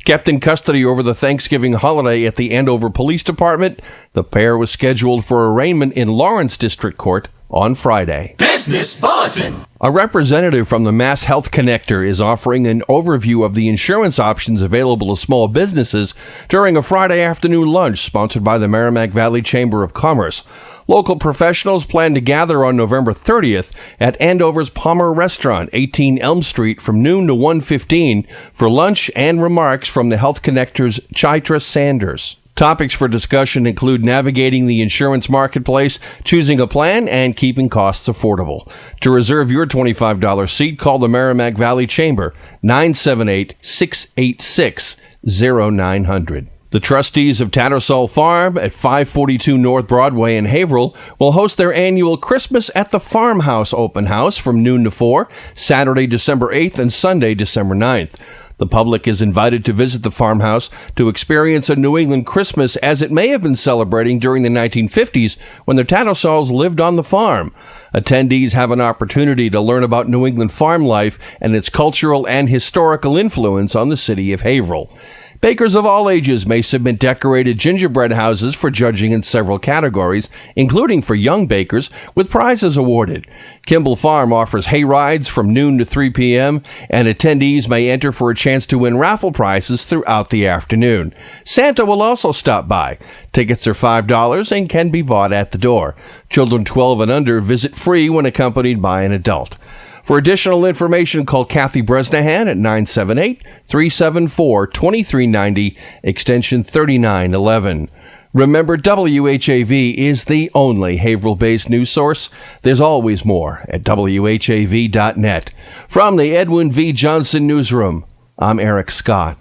Kept in custody over the Thanksgiving holiday at the Andover Police Department, the pair was scheduled for arraignment in Lawrence District Court on Friday. Business Bulletin. A representative from the Mass Health Connector is offering an overview of the insurance options available to small businesses during a Friday afternoon lunch sponsored by the Merrimack Valley Chamber of Commerce. Local professionals plan to gather on November 30th at Andover's Palmer Restaurant, 18 Elm Street, from noon to 1:15 for lunch and remarks from the Health Connector's Chaitra Sanders. Topics for discussion include navigating the insurance marketplace, choosing a plan, and keeping costs affordable. To reserve your $25 seat, call the Merrimack Valley Chamber, 978-686-0900. The trustees of Tattersall Farm at 542 North Broadway in Haverhill will host their annual Christmas at the Farmhouse open house from noon to 4, Saturday, December 8th and Sunday, December 9th. The public is invited to visit the farmhouse to experience a New England Christmas as it may have been celebrating during the 1950s when the Tattersalls lived on the farm. Attendees have an opportunity to learn about New England farm life and its cultural and historical influence on the city of Haverhill. Bakers of all ages may submit decorated gingerbread houses for judging in several categories, including for young bakers, with prizes awarded. Kimball Farm offers hay rides from noon to 3 p.m., and attendees may enter for a chance to win raffle prizes throughout the afternoon. Santa will also stop by. Tickets are $5 and can be bought at the door. Children 12 and under visit free when accompanied by an adult. For additional information, call Kathy Bresnahan at 978-374-2390, extension 3911. Remember, WHAV is the only Haverhill-based news source. There's always more at WHAV.net. From the Edwin V. Johnson Newsroom, I'm Eric Scott.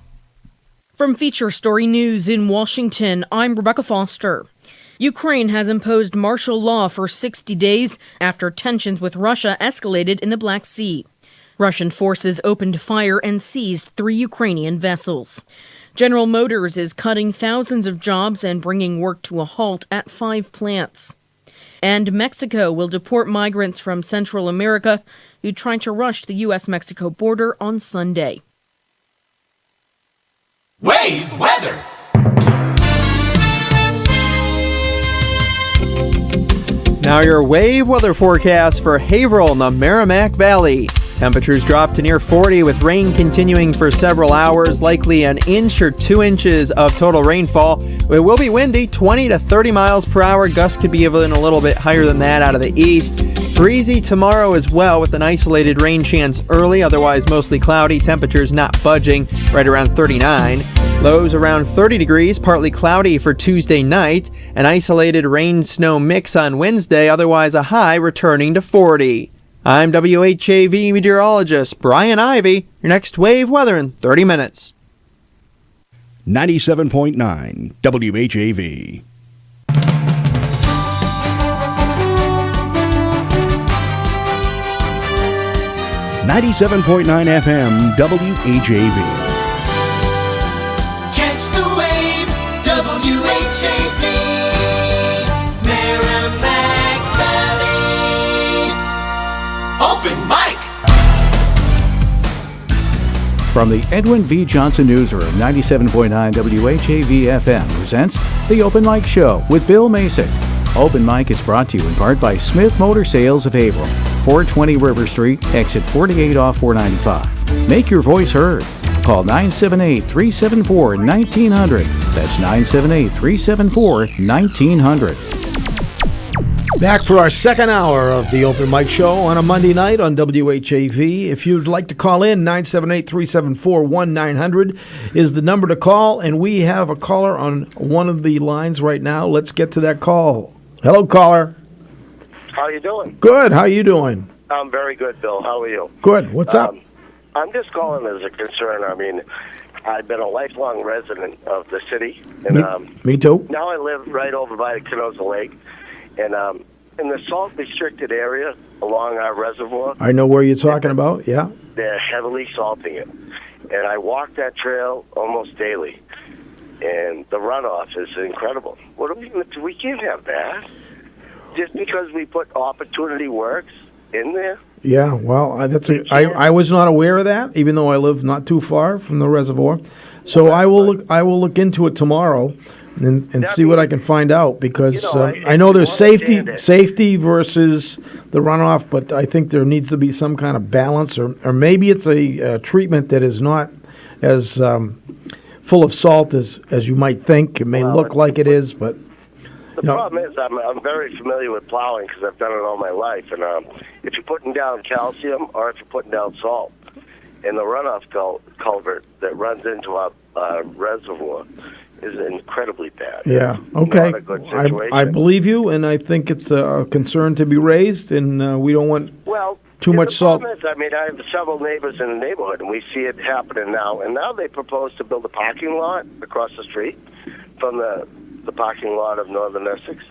From Feature Story News in Washington, I'm Rebecca Foster. Ukraine has imposed martial law for 60 days after tensions with Russia escalated in the Black Sea. Russian forces opened fire and seized 3 Ukrainian vessels. General Motors is cutting thousands of jobs and bringing work to a halt at 5 plants. And Mexico will deport migrants from Central America who tried to rush the U.S.-Mexico border on Sunday. Wave weather. Now your wave weather forecast for Haverhill in the Merrimack Valley. Temperatures drop to near 40 with rain continuing for several hours, likely an inch or 2 inches of total rainfall. It will be windy, 20 to 30 miles per hour. Gusts could be even a little bit higher than that out of the east. Breezy tomorrow as well with an isolated rain chance early, otherwise mostly cloudy. Temperatures not budging, right around 39. Lows around 30 degrees, partly cloudy for Tuesday night. An isolated rain-snow mix on Wednesday, otherwise a high returning to 40. I'm WHAV meteorologist Brian Ivy. Your next wave weather in 30 minutes. 97.9 WHAV. .9 FM WHAV. Catch the wave, WHAV, Merrimack Valley. Open mic. From the Edwin V. Johnson Newsroom, 97.9 WHAV FM presents The Open Mic Show with Bill Macek. Open Mic is brought to you in part by Smith Motor Sales of Haverhill, 420 River Street, exit 48 off 495. Make your voice heard. Call 978-374-1900. That's 978-374-1900. Back for our second hour of the Open Mic Show on a Monday night on WHAV. If you'd like to call in, 978-374-1900 is the number to call, and we have a caller on one of the lines right now. Let's get to that call. Hello, caller. How you doing? Good. How you doing? I'm very good, Bill. How are you? Good. What's up? I'm just calling as a concern. I mean, I've been a lifelong resident of the city, and Me too. now I live right over by the Canosa Lake, and in the salt-restricted area along our reservoir, I know where you're talking about. Yeah. they're heavily salting it, and I walk that trail almost daily, and the runoff is incredible. What do we can't have that. Just because we put opportunity works in there. Yeah. Well, I was not aware of that, even though I live not too far from the reservoir. So I will look into it tomorrow and see what I can find out, because I know there's safety versus the runoff, but I think there needs to be some kind of balance, or maybe it's a treatment that is not as full of salt as you might think. It may look like it is, but the problem is I'm very familiar with plowing because I've done it all my life, and if you're putting down calcium or if you're putting down salt, and the runoff culvert that runs into our reservoir is incredibly bad. Yeah. Okay. Not a good situation. I believe you, and I think it's a concern to be raised, and we don't want too much salt. The problem is, I mean, I have several neighbors in the neighborhood, and we see it happening now. And now they propose to build a parking lot across the street from the parking lot of Northern Essex.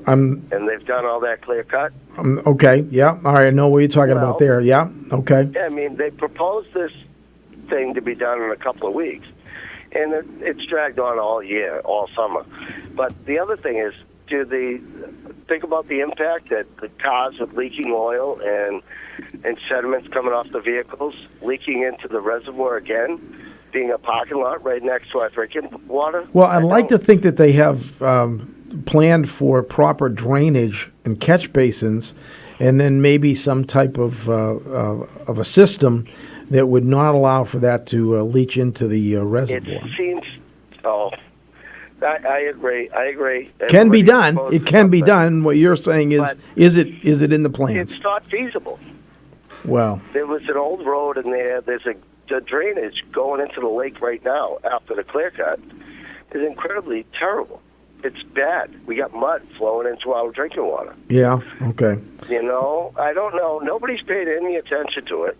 And they've done all that clear cut. Okay. Yeah. All right. I know what you're talking about there. Yeah. Okay. I mean, they proposed this thing to be done in a couple of weeks, and it's dragged on all year, all summer. But the other thing is, do they think about the impact that the cars with leaking oil and sediments coming off the vehicles leaking into the reservoir again, being a parking lot right next to our drinking water? Well, I'd like to think that they have planned for proper drainage and catch basins, and then maybe some type of a system that would not allow for that to leach into the reservoir. It seems. I agree. It can be done. It can be done. What you're saying is it in the plans? It's not feasible. Well, there was an old road in there. There's a drainage going into the lake right now after the clear cut is incredibly terrible. It's bad. We got mud flowing into our drinking water. Yeah. Okay. You know, I don't know. Nobody's paid any attention to it.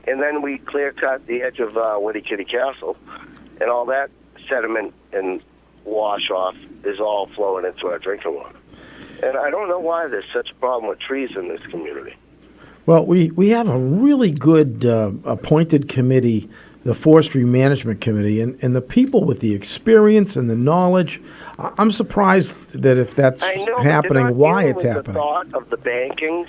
And then we clear cut the edge of Woody Kitty Castle, and all that sediment and wash off is all flowing into our drinking water. And I don't know why there's such a problem with trees in this community. Well, we have a really good appointed committee, the Forestry Management Committee, and the people with the experience and the knowledge. I'm surprised that if that's happening, why it's happening. The thought of the banking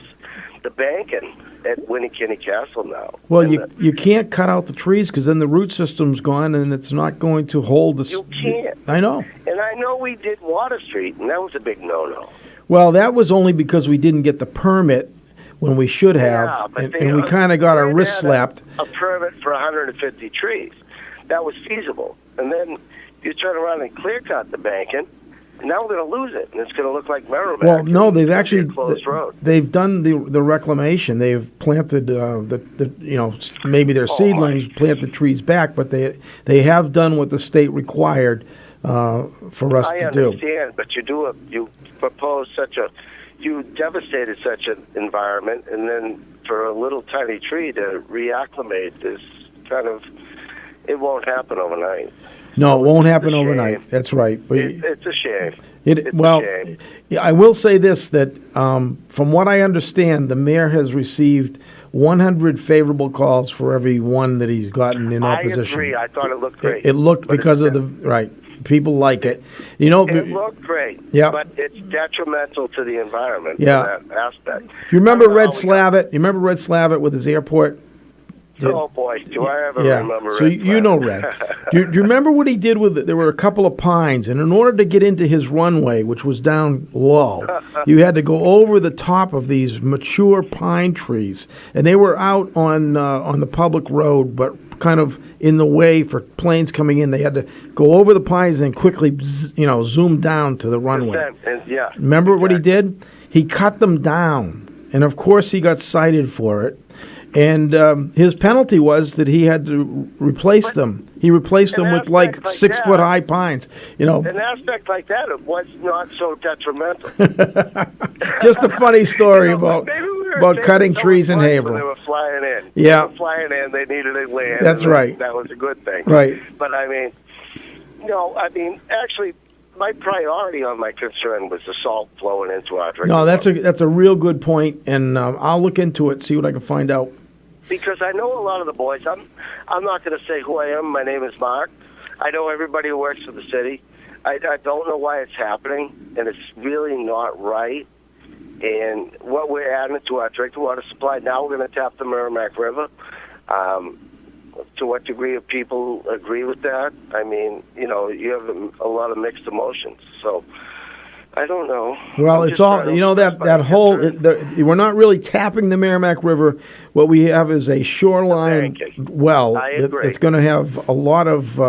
at Winnickinny Castle now. Well, you can't cut out the trees because then the root system's gone and it's not going to hold the... You can't. I know. And I know we did Water Street, and that was a big no-no. Well, that was only because we didn't get the permit when we should have, and we kind of got our wrist slapped. A permit for 150 trees. That was feasible. And then you turn around and clear cut the banking, and now we're going to lose it, and it's going to look like Merrimack. Well, no, they've actually closed road. They've done the reclamation. They've planted maybe their seedlings, plant the trees back, but they have done what the state required for us to do. I understand, but you propose you devastated such an environment, and then for a little tiny tree to reacclimate is it won't happen overnight. No, it won't happen It's a overnight. shame. That's right. But It's a shame. It, well, I will say this, that from what I understand, the mayor has received 100 favorable calls for every one that he's gotten in opposition. I agree. I thought it looked great. It looked But because of it's- the, right, people like it. You know, It looked great. Yeah. But it's detrimental to the environment Yeah. in that aspect. you remember Red Slavitt? You remember Red Slavitt with his airport? Oh boy, do I ever Yeah. remember So Red you know Flag. Red. Do you remember what he did with it? There were a couple of pines, and in order to get into his runway, which was down low, you had to go over the top of these mature pine trees, and they were out on the public road, but kind of in the way for planes coming in. They had to go over the pines and quickly, zoom down to the runway. Yeah. Remember what he did? He cut them down, and of course he got cited for it. And his penalty was that he had to replace them. He replaced them with like 6 foot high pines. An aspect like that, it was not so detrimental. Just a funny story about cutting trees in When Haverhill. they were flying in. Yeah. They were flying in, they needed to land. That's and right. That was a good thing. Right. But actually, my priority on my concern was the salt flowing into our drinking No, water. that's a real good point, and I'll look into it, see what I can find out. Because I know a lot of the boys. I'm not going to say who I am. My name is Mark. I know everybody who works for the city. I don't know why it's happening, and it's really not right. And what we're adding to our drinking water supply, now we're going to tap the Merrimack River. To what degree of people agree with that? I mean, you have a lot of mixed emotions. So I don't know. Well, I'm it's just all, trying to that whole, we're not really tapping the Merrimack River. What we have is a shoreline well. I agree. It's going to have a lot of,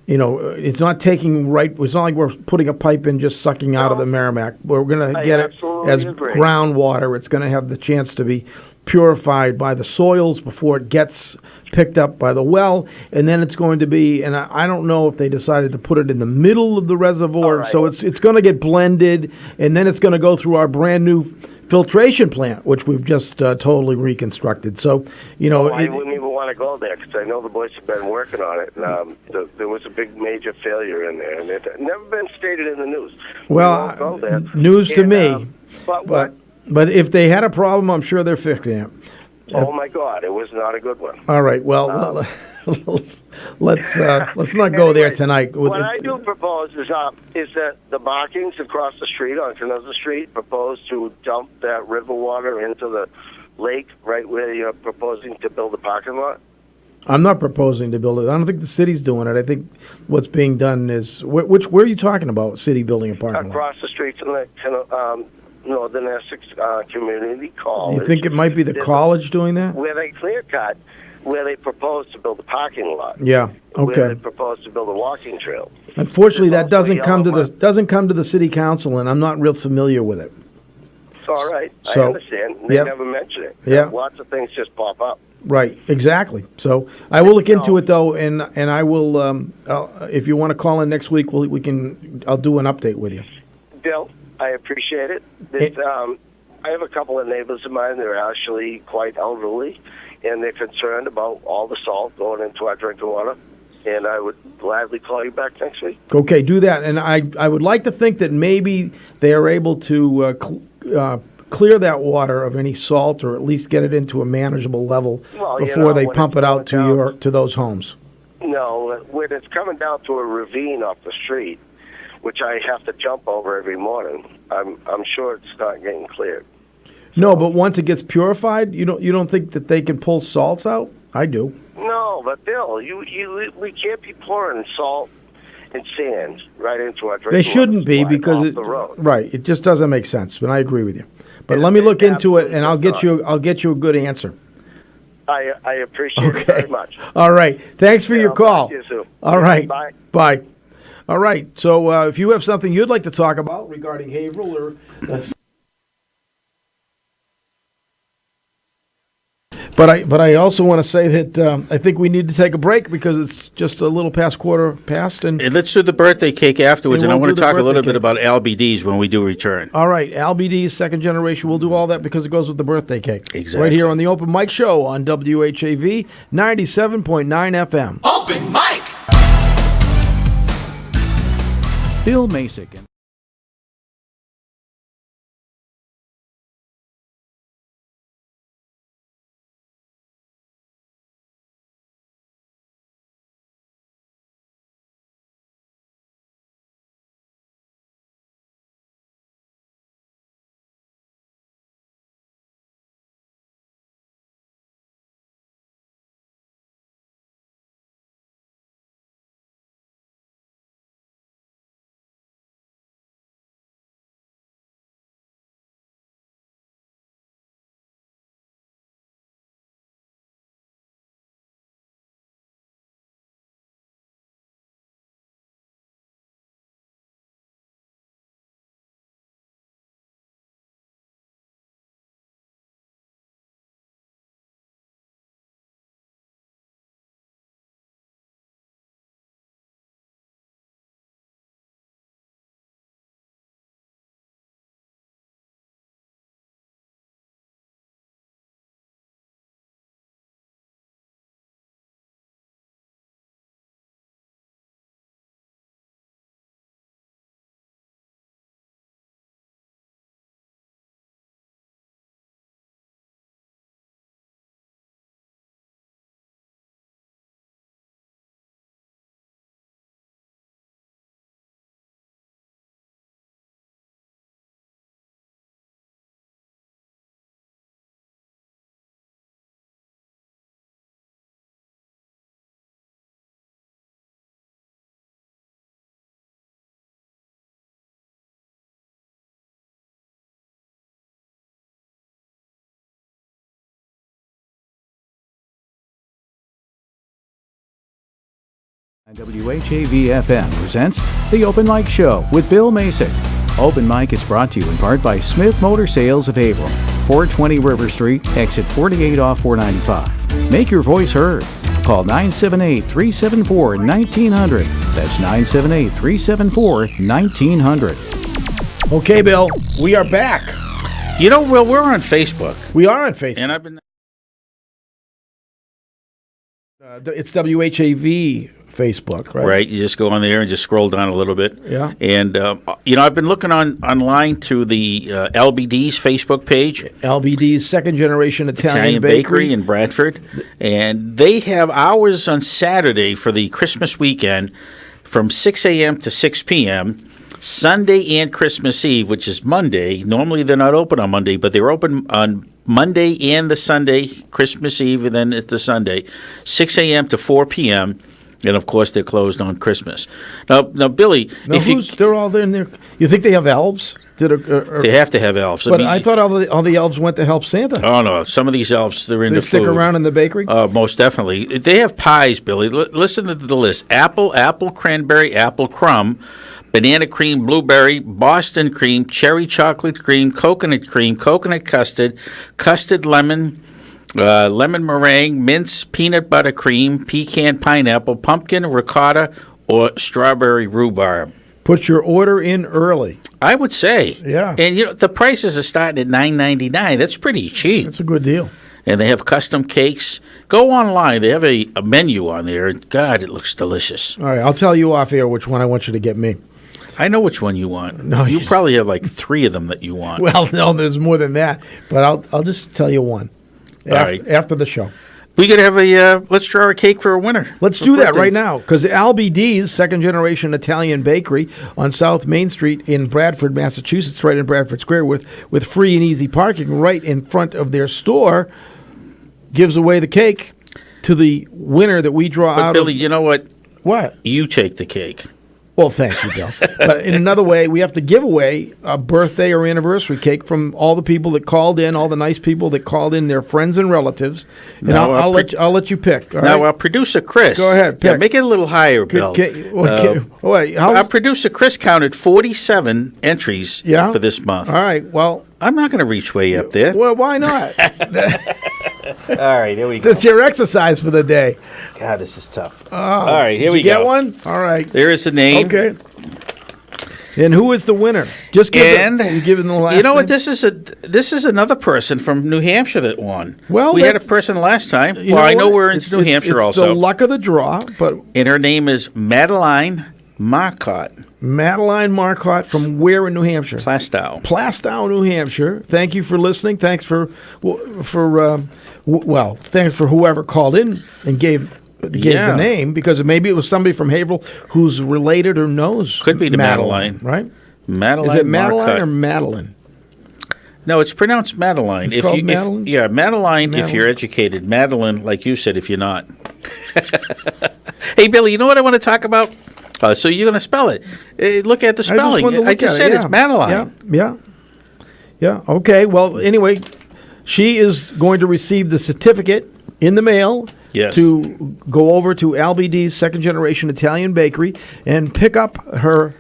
it's not taking it's not like we're putting a pipe in just sucking out of the Merrimack. We're going to get it absolutely as agree. groundwater. It's going to have the chance to be purified by the soils before it gets picked up by the well, and then it's going to be, and I don't know if they decided to put it in the middle of the reservoir, so it's going to get blended, and then it's going to go through our brand new filtration plant, which we've just totally reconstructed. So, I wouldn't even want to go there because I know the boys have been working on it. And, there was a big major failure in there, and it had never been stated in the news. well, We won't go there. news to And, me, but but if they had a problem, I'm sure they're fixing it. oh my God, it was not a good one. All right, well, let's not go there tonight. What I do propose is that the markings across the street on Canosa Street propose to dump that river water into the lake right where you're proposing to build a parking lot. I'm not proposing to build it. I don't think the city's doing it. I think what's being done is where are you talking about? City building a parking lot? Across the street from the Northern Essex Community College. You think it might be the college doing that? Where they clear cut, where they propose to build a parking lot. Yeah. Where Okay. they propose to build a walking trail. Unfortunately, that There's also doesn't come to the city council, and I'm not real familiar with it. It's all right. I So, understand. They yep. never mention it. Yeah. Lots of things just pop up. Right. Exactly. So I will look into it though, and I will. If you want to call in next week, I'll do an update with you. Bill, I appreciate it. I have a couple of neighbors of mine. They're actually quite elderly, and they're concerned about all the salt going into our drinking water. And I would gladly call you back next week. Okay, do that. And I would like to think that maybe they are able to clear that water of any salt, or at least get it into a manageable level before they when pump it's it out going to those homes. No, when it's coming down to a ravine off the street, which I have to jump over every morning, I'm sure it's not getting cleared. No, but once it gets purified, you don't think that they can pull salts out? I do. No, but Bill, we can't be pouring salt and sand right into our drinking They shouldn't water be supply because off it the road. right. It just doesn't make sense. But I agree with you. But let me look into it, and I'll get you a good answer. I appreciate it very much. All right. Thanks for your I'll call. talk to you soon. All right. Bye. Bye. All right. So if you have something you'd like to talk about regarding Haverhill, or But I also want to say that I think we need to take a break because it's just a little past quarter past. And let's do the birthday cake afterwards, and I we'll want do to the talk a little birthday bit about LBDs when we do return. all right, LBD's second generation. We'll do all that because it goes with the birthday cake. Exactly. Right here on the Open Mic Show on WHAV 97.9 FM. Open mic. Bill Macek. And WHAV-FM presents The Open Mic Show with Bill Macek. Open Mic is brought to you in part by Smith Motor Sales of Haverhill, 420 River Street, exit 48 off 495. Make your voice heard. Call 978-374-1900. That's 978-374-1900. Okay, Bill, we are back. You know, well, we're on Facebook. We are on Facebook. And I've been... It's WHAV Facebook, right? Right. You just go on there and just scroll down a little bit. Yeah. And, you know, I've been looking online to the LBD's Facebook page. LBD's Second Generation Italian Bakery in Bradford. And they have hours on Saturday for the Christmas weekend from 6 a.m. to 6 p.m., Sunday and Christmas Eve, which is Monday. Normally they're not open on Monday, but they're open on Monday and the Sunday, Christmas Eve, and then it's the Sunday, 6 a.m. to 4 p.m., and of course they're closed on Christmas. Now, Billy, they're all in there. You think they have elves? They have to have elves. But I thought all the elves went to help Santa. Oh no, some of these elves they're into stick food. around in the bakery. Most definitely, they have pies, Billy. Listen to the list: apple cranberry, apple crumb, banana cream, blueberry, Boston cream, cherry chocolate cream, coconut custard, custard lemon, lemon meringue, mince, peanut butter cream, pecan pineapple, pumpkin, ricotta, or strawberry rhubarb. Put your order in early. I would say. Yeah. And you know the prices are starting at $9.99. That's pretty cheap. That's a good deal. And they have custom cakes. Go online. They have a menu on there. God, it looks delicious. All right, I'll tell you off air which one I want you to get me. I know which one you want. No, you probably have like 3 of them that you want. Well, no, there's more than that. But I'll just tell you one. After the show. We could have let's draw a cake for a winner. Let's do that right now, because LBD's Second Generation Italian Bakery on South Main Street in Bradford, Massachusetts, right in Bradford Square, with free and easy parking right in front of their store, gives away the cake to the winner that we draw out. Billy, you know what? What? You take the cake. Well, thank you, Bill. But in another way, we have to give away a birthday or anniversary cake from all the people that called in, all the nice people that called in, their friends and relatives. And Now, I'll let you pick. All Now, right? our producer Chris. Go ahead, Yeah, pick. make it a little higher, Bill. Our producer Chris counted 47 entries for this month. All right. Well, I'm not going to reach way up there. Well, why not? All right, here we go. That's your exercise for the day. God, this is tough. Oh, All right, here did we you get go. one? All right. There is the name. Okay. And who is the winner? Just give them the last you know what? name? This is another person from New Hampshire that won. Well, we had a person last time. You Well, I know what? we're in It's New Hampshire it's also. the luck of the draw, but And her name is Madeline Madeline Marcotte from where in New Hampshire? Plastow, New Hampshire. Thank you for listening. Thanks for thanks for whoever called in and gave the name, because maybe it was somebody from Haverhill who's related or knows. Could be to Madeline. Right? Madeline. Is it Madeline Marcotte. or Madeline? No, it's pronounced Madeline. It's called Madeline? Madeline if you're educated. Madeline, like you said, if you're not. Hey, Billy, you know what I want to talk about? So you're going to spell it. Look at the spelling. I just said it's Madeline. Yeah. Okay. Well, anyway, she is going to receive the certificate in the mail to go over to LBD's Second Generation Italian Bakery and pick up her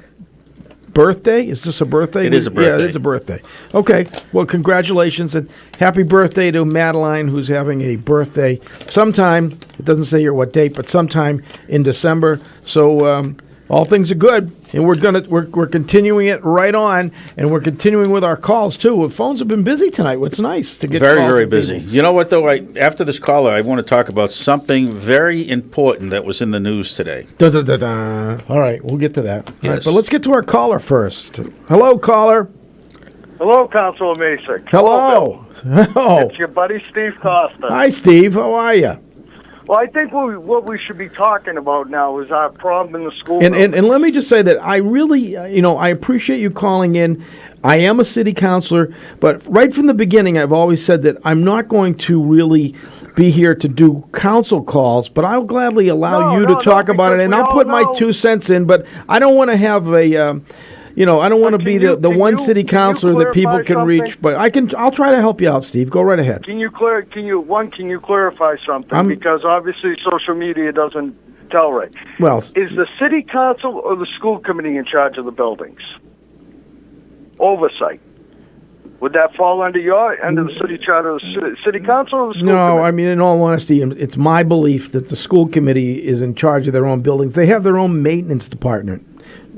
birthday. Is this a birthday? It is a birthday. Yeah, it is a birthday. Okay. Well, congratulations and happy birthday to Madeline, who's having a birthday sometime. It doesn't say here what date, but sometime in December. So all things are good, and we're continuing it right on, and we're continuing with our calls too. The phones have been busy tonight. What's nice to get very, calls very from busy. people. You know what, though? After this caller, I want to talk about something very important that was in the news today. All right, we'll get to that. All right, Yes. but let's get to our caller first. Hello, caller. Hello, Councilor Macek. Hello. It's your buddy Steve Costa. Hi, Steve. How are you? Well, I think what we should be talking about now is our problem in the school. And let me just say that I really, I appreciate you calling in. I am a city councilor, but right from the beginning, I've always said that I'm not going to really be here to do council calls, but I'll gladly allow you to talk about it, and I'll put my 2 cents in, but I don't want to have a... I don't want to be the one city councilor that people can reach, but I'll try to help you out, Steve. Go right ahead. Can you clarify something? Because obviously social media doesn't tell right. Well, is the city council or the school committee in charge of the buildings? Oversight. Would that fall under the city charter of the city council or the school committee? No, I mean, in all honesty, it's my belief that the school committee is in charge of their own buildings. They have their own maintenance department.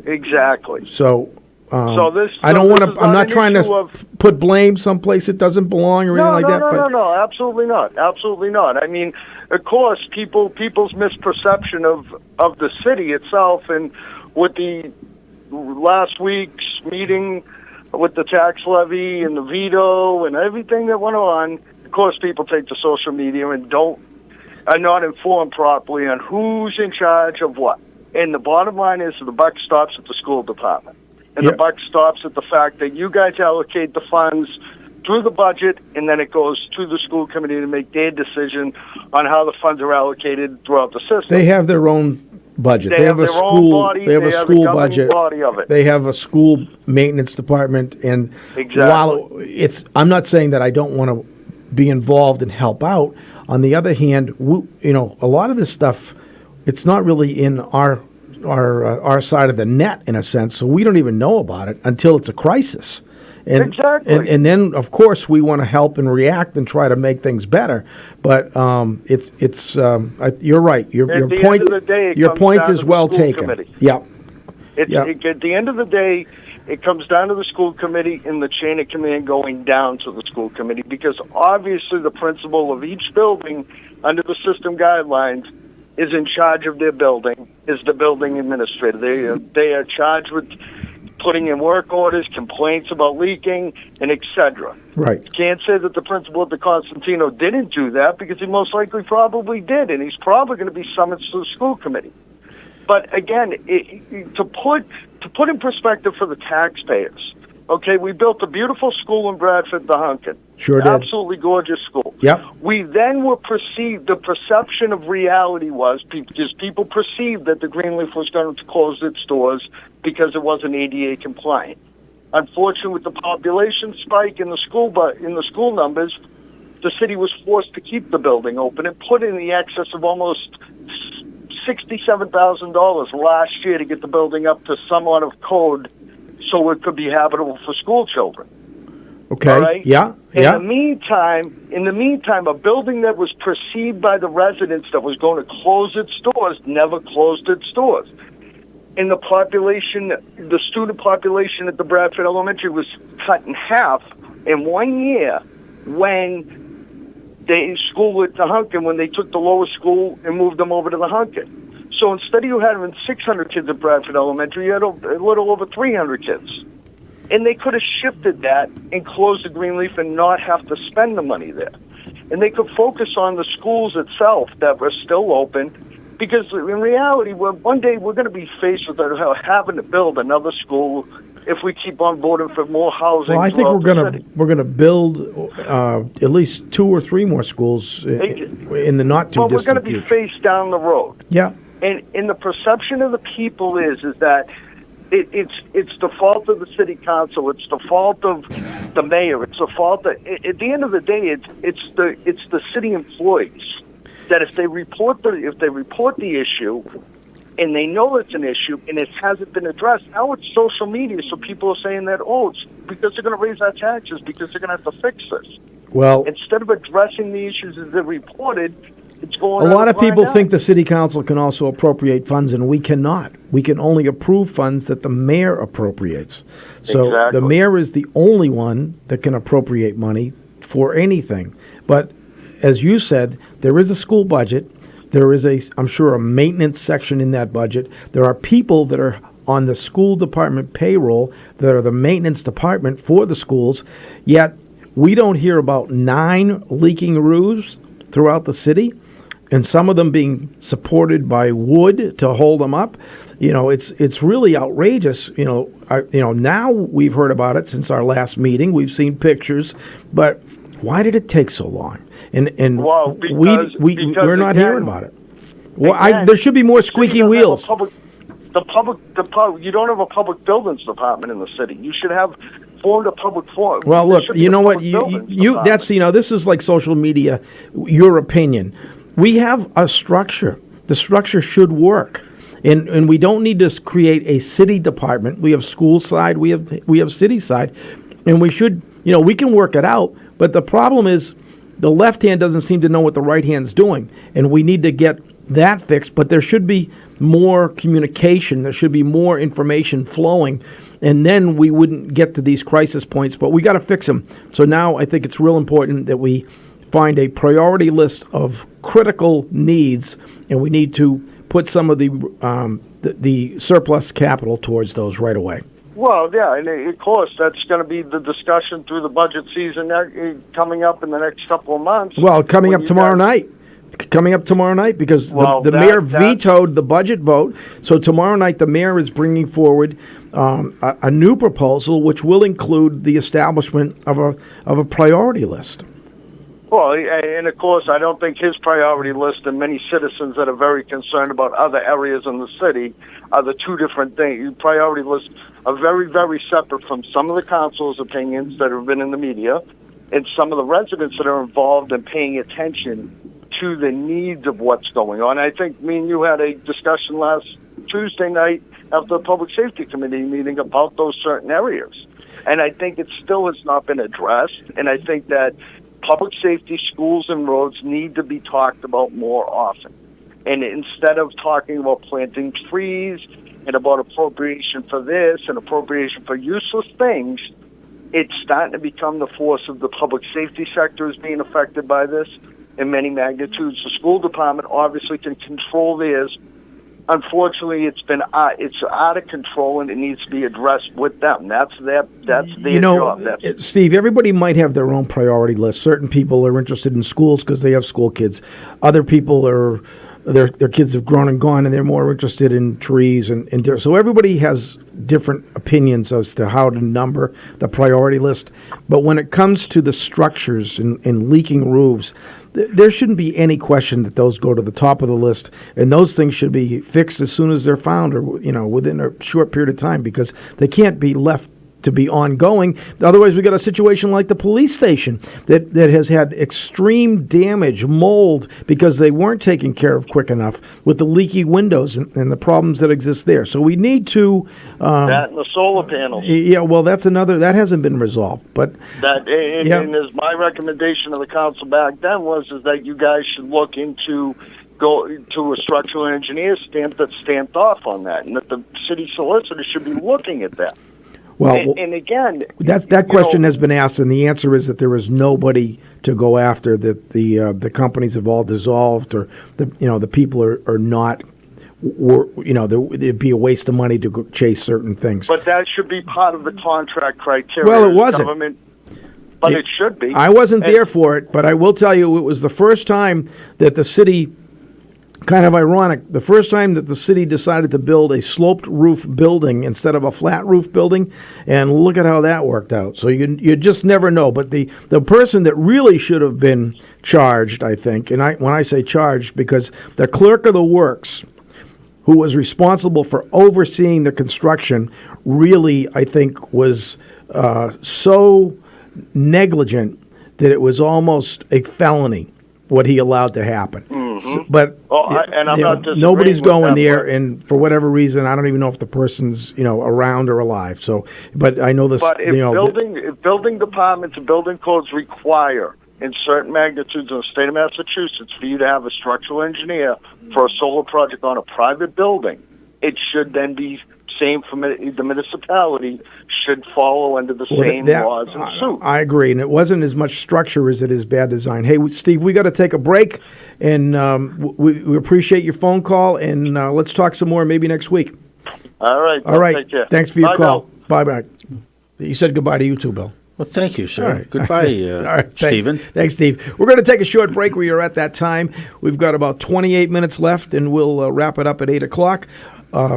Exactly. So, I'm not trying to put blame someplace it doesn't belong or anything like that. No, absolutely not. I mean, of course, people's misperception of the city itself, and with the last week's meeting with the tax levy and the veto and everything that went on, of course, people take to social media and are not informed properly on who's in charge of what. And the bottom line is the buck stops at the school department. And the buck stops at the fact that you guys allocate the funds through the budget, and then it goes to the school committee to make their decision on how the funds are allocated throughout the system. They have their own budget. They have a school. They have a school budget. Body of it. They have a school maintenance department, and while I'm not saying that I don't want to be involved and help out. On the other hand, a lot of this stuff, it's not really in our side of the net in a sense, so we don't even know about it until it's a crisis. And, and then, of course, we want to help and react and try to make things better. But you're right. Your point is well taken. Yeah. At the end of the day, it comes down to the school committee and the chain of command going down to the school committee, because obviously the principal of each building under the system guidelines is in charge of their building, is the building administrator. They are charged with putting in work orders, complaints about leaking, and etc. Right. Can't say that the principal at the Constantino didn't do that, because he most likely probably did, and he's probably going to be summoned to the school committee. But again, to put in perspective for the taxpayers, okay, we built a beautiful school in Bradford, the Hunkin. Sure did. Absolutely gorgeous school. Yep. We then were the perception of reality was, because people perceived that the Greenleaf was going to close its doors because it wasn't ADA compliant. Unfortunately, with the population spike in the school numbers, the city was forced to keep the building open and put in the excess of almost $67,000 last year to get the building up to somewhat of code so it could be habitable for school children. Okay. All right? Yeah. In the meantime, a building that was perceived by the residents that was going to close its doors never closed its doors. And the student population at the Bradford Elementary was cut in half in 1 year when they school at the Hunkin, when they took the lower school and moved them over to the Hunkin. So instead of you having 600 kids at Bradford Elementary, you had a little over 300 kids. And they could have shifted that and closed the Greenleaf and not have to spend the money there. And they could focus on the schools itself that were still open, because in reality, one day we're going to be faced with having to build another school if we keep on voting for more housing. Well, I think we're gonna build at least 2 or 3 more schools in the not too Well, we're distant going to be future. faced down the road. Yeah. And the perception of the people is that it's the fault of the city council. It's the fault of the mayor. It's the fault of, at the end of the day, it's the city employees that if they report the issue and they know it's an issue and it hasn't been addressed, now it's social media. So people are saying that, it's because they're going to raise our taxes because they're going to have to fix this. Well, instead of addressing the issues as they're reported, it's going. a lot of people think the city council can also appropriate funds, and we cannot. We can only approve funds that the mayor appropriates. So Exactly. the mayor is the only one that can appropriate money for anything. But as you said, there is a school budget. There is I'm sure, a maintenance section in that budget. There are people that are on the school department payroll that are the maintenance department for the schools, yet we don't hear about 9 leaking roofs throughout the city, and some of them being supported by wood to hold them up. It's really outrageous. Now we've heard about it since our last meeting. We've seen pictures, but why did it take so long? And because we're not again, hearing about it. Well, there should be more squeaky wheels. The public. You don't have a public buildings department in the city. You should have formed a public forum. Well, look, you know what? This is like social media. Your opinion. We have a structure. The structure should work, and we don't need to create a city department. We have school side. We have city side, and we should. We can work it out. But the problem is, the left hand doesn't seem to know what the right hand's doing, and we need to get that fixed. But there should be more communication. There should be more information flowing, and then we wouldn't get to these crisis points. But we got to fix them. So now I think it's real important that we find a priority list of critical needs, and we need to put some of the surplus capital towards those right away. Well, yeah, and of course that's going to be the discussion through the budget season coming up in the next couple of months. Well, coming up tomorrow night. Coming up tomorrow night, because the mayor vetoed the budget vote. So tomorrow night the mayor is bringing forward a new proposal, which will include the establishment of a priority list. Well, and of course, I don't think his priority list and many citizens that are very concerned about other areas in the city are the two different things. Priority lists are very, very separate from some of the council's opinions that have been in the media and some of the residents that are involved in paying attention to the needs of what's going on. I think me and you had a discussion last Tuesday night after the Public Safety Committee meeting about those certain areas. And I think it still has not been addressed. And I think that public safety, schools, and roads need to be talked about more often. And instead of talking about planting trees and about appropriation for this and appropriation for useless things, it's starting to become the force of the public safety sector is being affected by this in many magnitudes. The school department obviously can control theirs. Unfortunately, it's out of control, and it needs to be addressed with them. That's their job. Steve, everybody might have their own priority list. Certain people are interested in schools because they have school kids. Other people their kids have grown and gone, and they're more interested in trees and so everybody has different opinions as to how to number the priority list. But when it comes to the structures and leaking roofs, there shouldn't be any question that those go to the top of the list, and those things should be fixed as soon as they're found, or within a short period of time, because they can't be left to be ongoing. Otherwise, we got a situation like the police station that has had extreme damage, mold, because they weren't taken care of quick enough with the leaky windows and the problems that exist there. So we need to that and the solar panels. Yeah, well, that's another that hasn't been resolved. But and as my recommendation to the council back then was that you guys should look into go to a structural engineer stamp that's stamped off on that, and that the city solicitor should be looking at that. Well, and again, that question has been asked, and the answer is that there is nobody to go after. That the companies have all dissolved, or the people are not there'd be a waste of money to go chase certain things. But that should be part of the contract criteria. Well, it wasn't. Government, but it should be. I wasn't there for it, but I will tell you, it was the first time that the city, kind of ironic, the first time that the city decided to build a sloped roof building instead of a flat roof building, and look at how that worked out. So you just never know. But the person that really should have been charged, I think, and when I say charged, because the clerk of the works, who was responsible for overseeing the construction, really, I think, was so negligent that it was almost a felony what he allowed to happen. Mm-hmm. But and I'm not disagreeing nobody's with going that, there, but- and for whatever reason, I don't even know if the person's around or alive. So, but I know this. But if building departments and building codes require in certain magnitudes in the state of Massachusetts for you to have a structural engineer for a solar project on a private building, it should then be same for the municipality should follow under the same laws and suit. I agree, and it wasn't as much structure as it is bad design. Hey, Steve, we got to take a break, and we appreciate your phone call, and let's talk some more maybe next week. All right. All right. Take care. Thanks for your Bye, call. Bill. Bye-bye. You said goodbye to you too, Bill. Well, thank you, sir. All right. Goodbye, All right. Stephen. Thanks, Steve. We're going to take a short break. We are at that time. We've got about 28 minutes left, and we'll wrap it up at 8 o'clock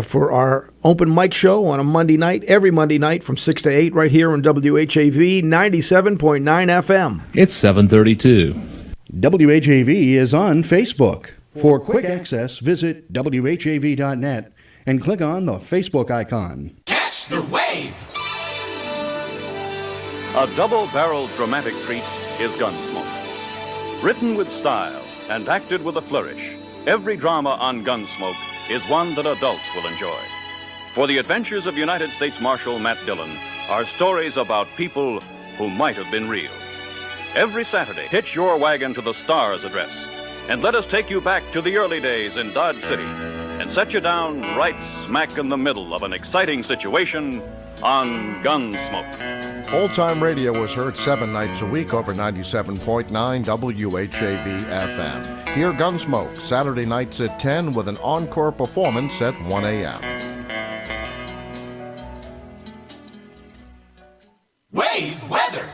for our open mic show on a Monday night, every Monday night from 6 to 8 right here on WHAV 97.9 FM. It's 7:32. WHAV is on Facebook. For quick access, visit WHAV.net and click on the Facebook icon. Catch the wave. A double-barreled dramatic treat is Gunsmoke. Written with style and acted with a flourish, every drama on Gunsmoke is one that adults will enjoy. For the adventures of United States Marshal Matt Dillon are stories about people who might have been real. Every Saturday, hitch your wagon to the Stars address and let us take you back to the early days in Dodge City and set you down right smack in the middle of an exciting situation on Gunsmoke. Old-time radio was heard 7 nights a week over 97.9 WHAV FM. Hear Gunsmoke Saturday nights at 10 with an encore performance at 1 a.m. Wave weather.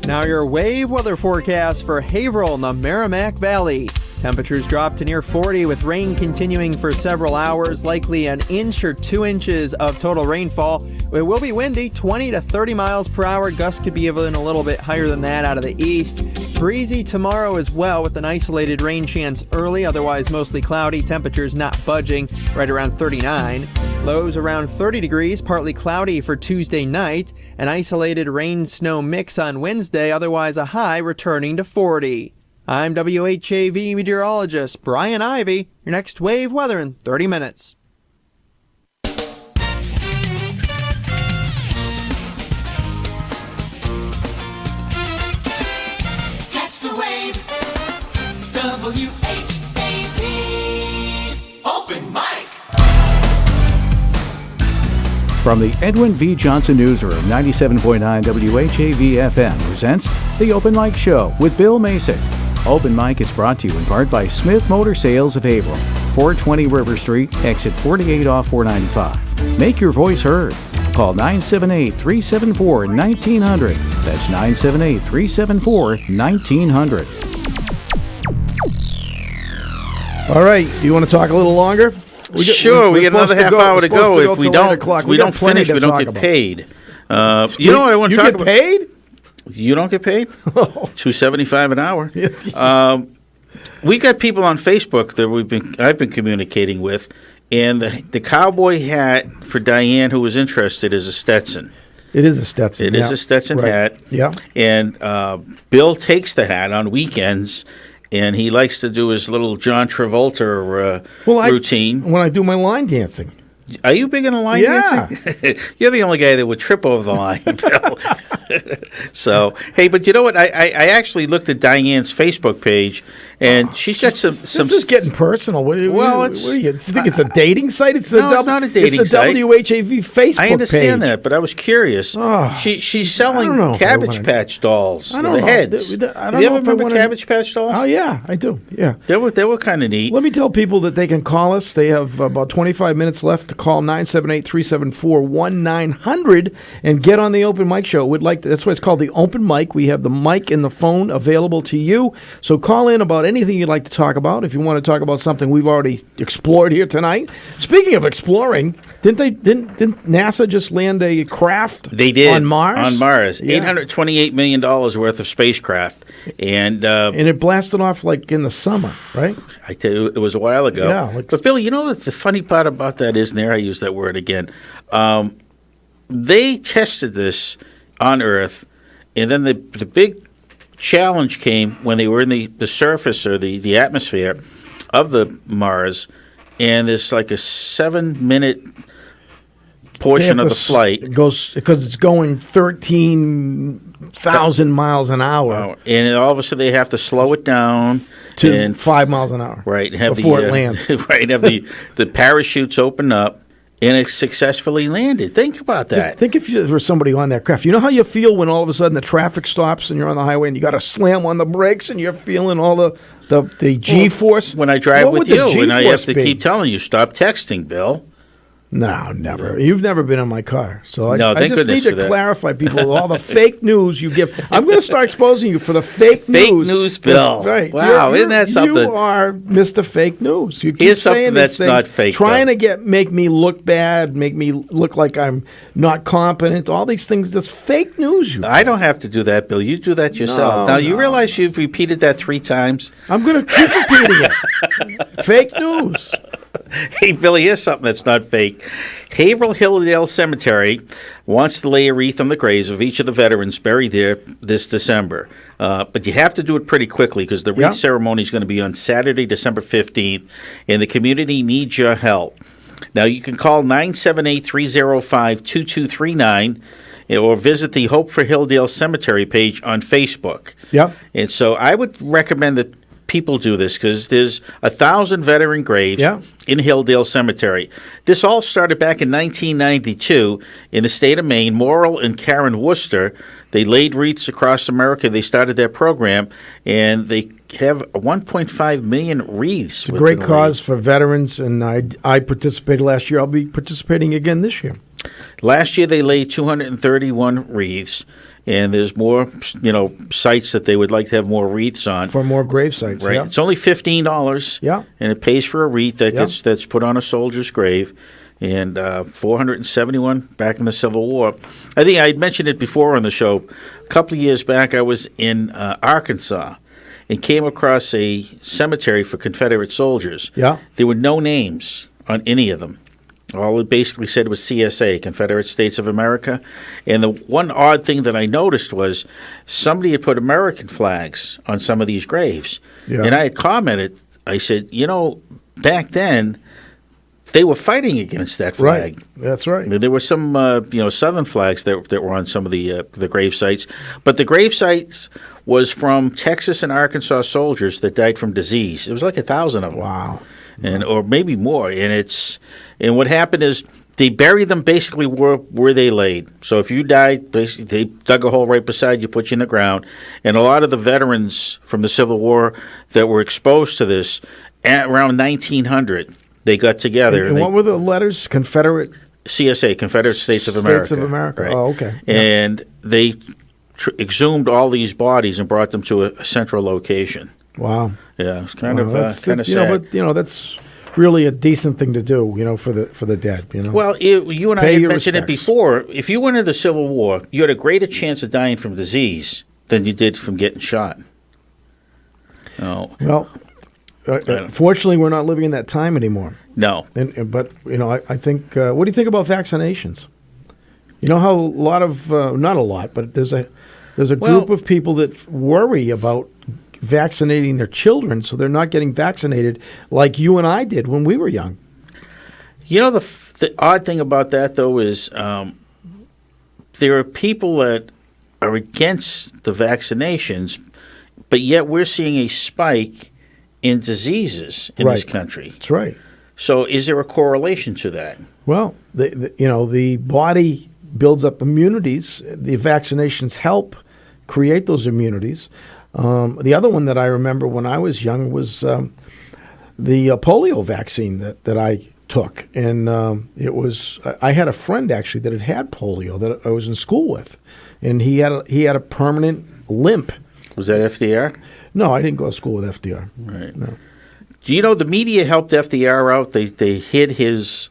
Now your wave weather forecast for Haverhill in the Merrimack Valley. Temperatures drop to near 40 with rain continuing for several hours, likely an inch or 2 inches of total rainfall. It will be windy, 20 to 30 miles per hour. Gusts could be even a little bit higher than that out of the east. Breezy tomorrow as well with an isolated rain chance early, otherwise mostly cloudy. Temperatures not budging, right around 39. Lows around 30 degrees, partly cloudy for Tuesday night. An isolated rain-snow mix on Wednesday, otherwise a high returning to 40. I'm WHAV meteorologist Brian Ivy. Your next wave weather in 30 minutes. Catch the wave. WHAV. Open mic. From the Edwin V. Johnson Newsroom, 97.9 WHAV FM presents The Open Mic Show with Bill Macek. Open Mic is brought to you in part by Smith Motor Sales of Haverhill, 420 River Street, exit 48 off 495. Make your voice heard. Call 978-374-1900. That's 978-374-1900. All right, do you want to talk a little longer? We got another half hour to go. If we don't finish, we don't get paid. You know what I want to talk about? You get paid? You don't get paid? $2.75 an hour. We got people on Facebook that I've been communicating with, and the cowboy hat for Diane, who was interested, is a Stetson. It is a Stetson. It is a Stetson hat. Yeah. And Bill takes the hat on weekends, and he likes to do his little John Travolta routine. When I do my line dancing. Are you big in the line dancing? You're the only guy that would trip over the line, Bill. So, hey, but you know what? I actually looked at Diane's Facebook page, and she's got some. This is getting personal. What do you think? It's a dating site? It's No, it's not a dating it's the site. WHAV Facebook I understand page. that, but I was curious. She's selling Cabbage Patch dolls. I The don't know. heads. I don't Have you know ever if I remember wanna- Cabbage Patch dolls? Oh yeah, I do. Yeah, they were kind of neat. Let me tell people that they can call us. They have about 25 minutes left to call 978-374-1900 and get on the open mic show. That's why it's called the open mic. We have the mic and the phone available to you. So call in about anything you'd like to talk about. If you want to talk about something we've already explored here tonight. Speaking of exploring, didn't NASA just land a craft? They did on Mars. On Mars, Yeah. $828 million worth of spacecraft, and it blasted off like in the summer, right? I tell you, it was a while ago. Yeah, but Bill, you know that the funny part about that is, and there I use that word again. They tested this on Earth, and then the big challenge came when they were in the surface or the atmosphere of the Mars, and there's like a 7-minute portion of the flight. It goes because it's going 13,000 miles an hour. And all of a sudden they have to slow it down to 5 miles an hour. Right, and have before it lands. Right, have the parachutes open up, and it successfully landed. Think about that. Just think if you were somebody on that craft. You know how you feel when all of a sudden the traffic stops and you're on the highway and you got to slam on the brakes and you're feeling all the G-force? When I drive What with would the you, and I have G-force to be? keep telling you, stop texting, Bill. No, never. You've never been in my car, so I thank just goodness need for to that. clarify people all the fake news you give. I'm going to start exposing you for the fake news. Bill. Right. Wow, isn't that something? You are Mr. Fake News. You keep Here's something saying these that's things, not fake, trying though. to make me look bad, make me look like I'm not competent. All these things, this fake news. I don't have to do that, Bill. You do that yourself. Now, you realize you've repeated that 3 times? I'm going to keep repeating it. Fake news. Hey, Billy, here's something that's not fake. Haverhill Hilldale Cemetery wants to lay a wreath on the graves of each of the veterans buried there this December. But you have to do it pretty quickly because the wreath ceremony is going to be on Saturday, December 15th, and the community needs your help. Now, you can call 978-305-2239 or visit the Hope for Hilldale Cemetery page on Facebook. Yep. And so I would recommend that people do this because there's 1,000 veteran graves in Hilldale Cemetery. This all started back in 1992 in the state of Maine. Morrill and Karen Worcester, they laid wreaths across America. They started their program, and they have 1.5 million wreaths. It's a great cause for veterans, and I participated last year. I'll be participating again this year. Last year they laid 231 wreaths, and there's more, sites that they would like to have more wreaths on. For more grave sites, Right. yeah. It's only $15. Yeah. And it pays for a wreath that's put on a soldier's grave, and 471 back in the Civil War. I think I had mentioned it before on the show. A couple of years back, I was in Arkansas and came across a cemetery for Confederate soldiers. Yeah. There were no names on any of them. All it basically said was CSA, Confederate States of America. And the one odd thing that I noticed was somebody had put American flags on some of these graves. Yeah. And I had commented, I said, back then, they were fighting against that flag. Right. That's right. I mean, there were some, Southern flags that were on some of the grave sites. But the grave sites was from Texas and Arkansas soldiers that died from disease. It was like 1,000 of them. Wow. Or maybe more. And what happened is they buried them basically where they laid. So if you died, basically they dug a hole right beside you, put you in the ground. And a lot of the veterans from the Civil War that were exposed to this at around 1900, they got together. And what were the letters? Confederate? CSA, Confederate States of America. States of America. Right. Oh, okay. And they exhumed all these bodies and brought them to a central location. Wow. Yeah, it's kind of sad. sad. But that's really a decent thing to do, for the dead. Well, you and I Pay had your mentioned it respects. before. If you went into the Civil War, you had a greater chance of dying from disease than you did from getting shot. Oh. Well, fortunately, we're not living in that time anymore. No. But I think. What do you think about vaccinations? You know how a lot of not a lot, but there's a group of people that worry about vaccinating their children, so they're not getting vaccinated like you and I did when we were young. The The odd thing about that, though, is there are people that are against the vaccinations, but yet we're seeing a spike in diseases in this country. That's right. So is there a correlation to that? Well, the body builds up immunities. The vaccinations help create those immunities. The other one that I remember when I was young was the polio vaccine that I took. And I had a friend actually that had polio that I was in school with. And he had a permanent limp. Was that FDR? No, I didn't go to school with FDR. Right. No. Do you know the media helped FDR out? They hid his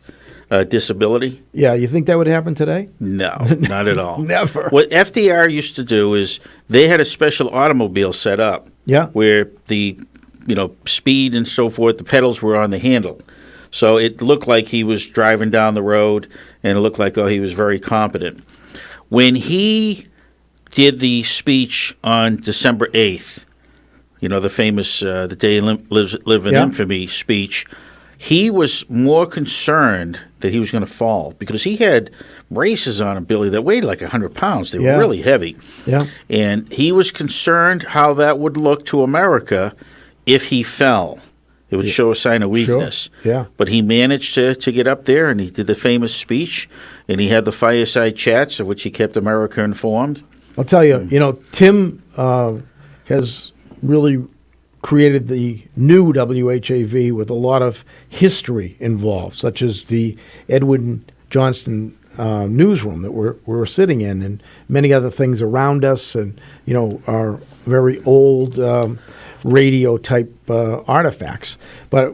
disability. Yeah, you think that would happen today? No, not at all. Never. What FDR used to do is they had a special automobile set up. Yeah. Where the speed and so forth, the pedals were on the handle. So it looked like he was driving down the road, and it looked like, he was very competent. When he did the speech on December 8th, the famous The Day Live in Infamy speech, he was more concerned that he was going to fall because he had braces on him, Billy, that weighed like 100 pounds. They were really heavy. Yeah. And he was concerned how that would look to America if he fell. It would show a sign of weakness. Sure. Yeah. But he managed to get up there, and he did the famous speech, and he had the fireside chats of which he kept America informed. I'll tell you, Tim has really created the new WHAV with a lot of history involved, such as the Edwin Johnston newsroom that we're sitting in, and many other things around us, and our very old radio type artifacts. But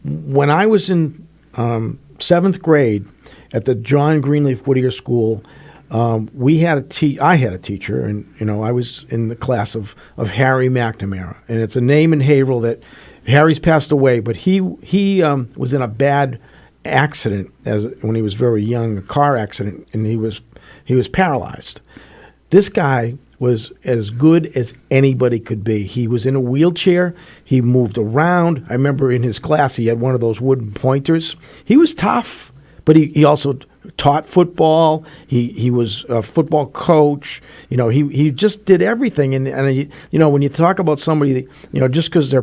when I was in 7th grade at the John Greenleaf Whittier School, I had a teacher, and I was in the class of Harry McNamara, and it's a name in Haverhill that Harry's passed away, but he was in a bad accident when he was very young, a car accident, and he was paralyzed. This guy was as good as anybody could be. He was in a wheelchair. He moved around. I remember in his class he had one of those wooden pointers. He was tough, but he also taught football. He was a football coach. He just did everything. And when you talk about somebody, just because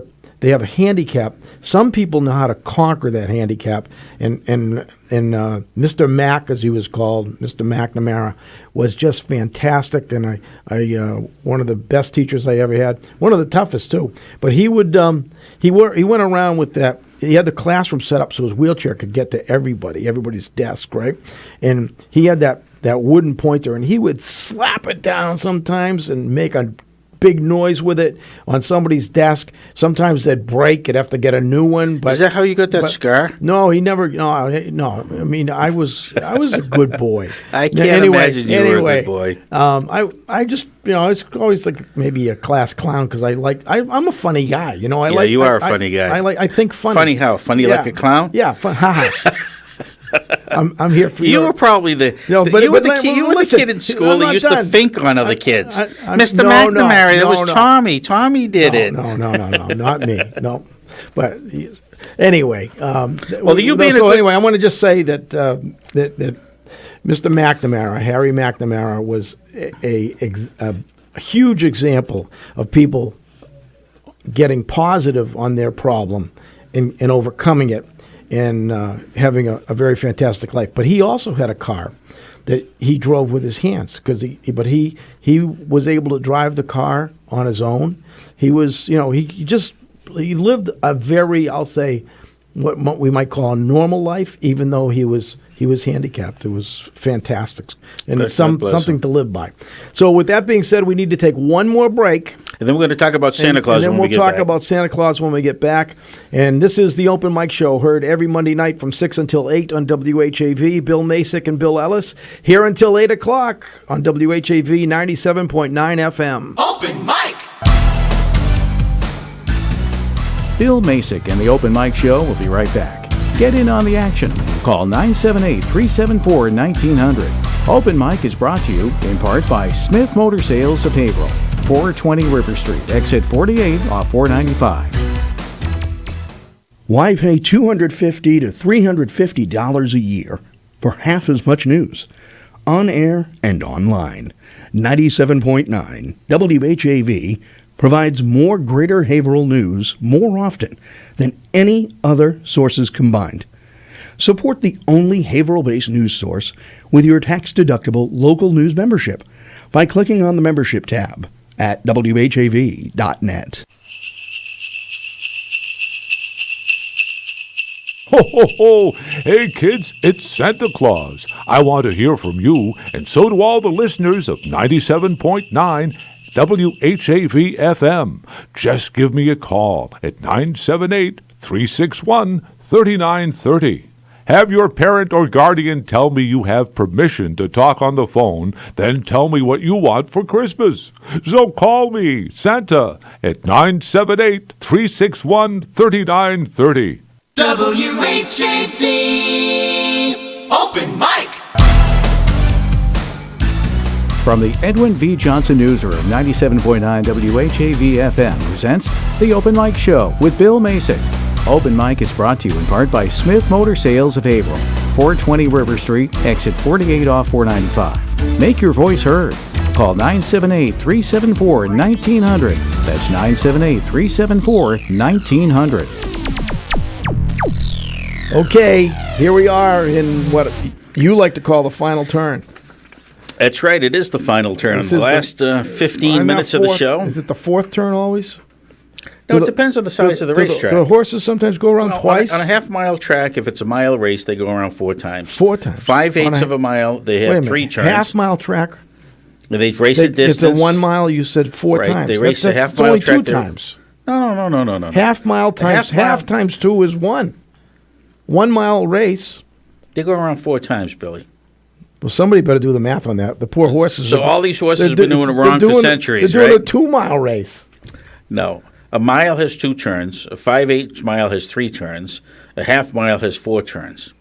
they have a handicap, some people know how to conquer that handicap. And Mr. Mac, as he was called, Mr. McNamara, was just fantastic. And I one of the best teachers I ever had. One of the toughest too. But he went around with that. He had the classroom set up so his wheelchair could get to everybody's desk, right? And he had that wooden pointer, and he would slap it down sometimes and make a big noise with it on somebody's desk. Sometimes they'd break. You'd have to get a new one. But, is that how you got that scar? No, he never. No. I mean, I was a good boy. I can't imagine you were a good boy. I just I was always like maybe a class clown because I'm a funny guy. You are a funny guy. I think funny. Funny how? Funny like a clown? Yeah. I'm here for you. You were probably the kid in school that used to think on other kids. Mr. McNamara, it was Tommy. Tommy did it. No, not me. No, but anyway. Anyway, I want to just say that Mr. McNamara, Harry McNamara, was a huge example of people getting positive on their problem and overcoming it. And having a very fantastic life. But he also had a car that he drove with his hands he was able to drive the car on his own. He was, he lived a very, I'll say, what we might call a normal life, even though he was handicapped. It was fantastic, and it's something to live by. So with that being said, we need to take one more break. And then we're going to talk about Santa Claus when we get back. And then we'll talk about Santa Claus when we get back. And this is the Open Mic Show, heard every Monday night from 6 until 8 on WHAV. Bill Macek and Bill Ellis here until 8 o'clock on WHAV 97.9 FM. Open Mic! Bill Macek and the Open Mic Show will be right back. Get in on the action. Call 978-374-1900. Open Mic is brought to you in part by Smith Motor Sales of Haverhill, 420 River Street, exit 48 off 495. Why pay $250 to $350 a year for half as much news. On air and online. 97.9 WHAV provides more Greater Haverhill news more often than any other sources combined. Support the only Haverhill-based news source with your tax-deductible local news membership by clicking on the membership tab at WHAV.net. Ho, ho, ho! Hey, kids, it's Santa Claus. I want to hear from you, and so do all the listeners of 97.9 WHAV FM. Just give me a call at 978-361-3930. Have your parent or guardian tell me you have permission to talk on the phone, then tell me what you want for Christmas. So call me, Santa, at 978-361-3930. WHAV Open Mic. From the Edwin V. Johnson Newsroom, 97.9 WHAV FM presents The Open Mic Show with Bill Macek. Open Mic is brought to you in part by Smith Motor Sales of Haverhill, 420 River Street, exit 48 off 495. Make your voice heard. Call 978-374-1900. That's 978-374-1900. Okay, here we are in what you like to call the final turn. That's right. It is the final turn. This The is last 15 minutes of the show. Is it the fourth turn always? No, it depends on the size of the racetrack. Do the horses sometimes go around twice? On a half-mile track, if it's a mile race, they go around 4 times. 4 times. 5/8 of a mile, they Wait a have minute, 3 turns. Half-mile track? They race a distance. It's a 1 mile, you said 4 Right, times. they race a That's half-mile only track. 2 times. No. Half-mile times, half times 2 is 1. 1 mile race. They go around 4 times, Billy. Well, somebody better do the math on that. The poor horses. So all these horses have been doing it wrong for centuries, They're doing right? a 2 mile race. No. A mile has 2 turns. A 5/8 mile has 3 turns. A half mile has 4 turns.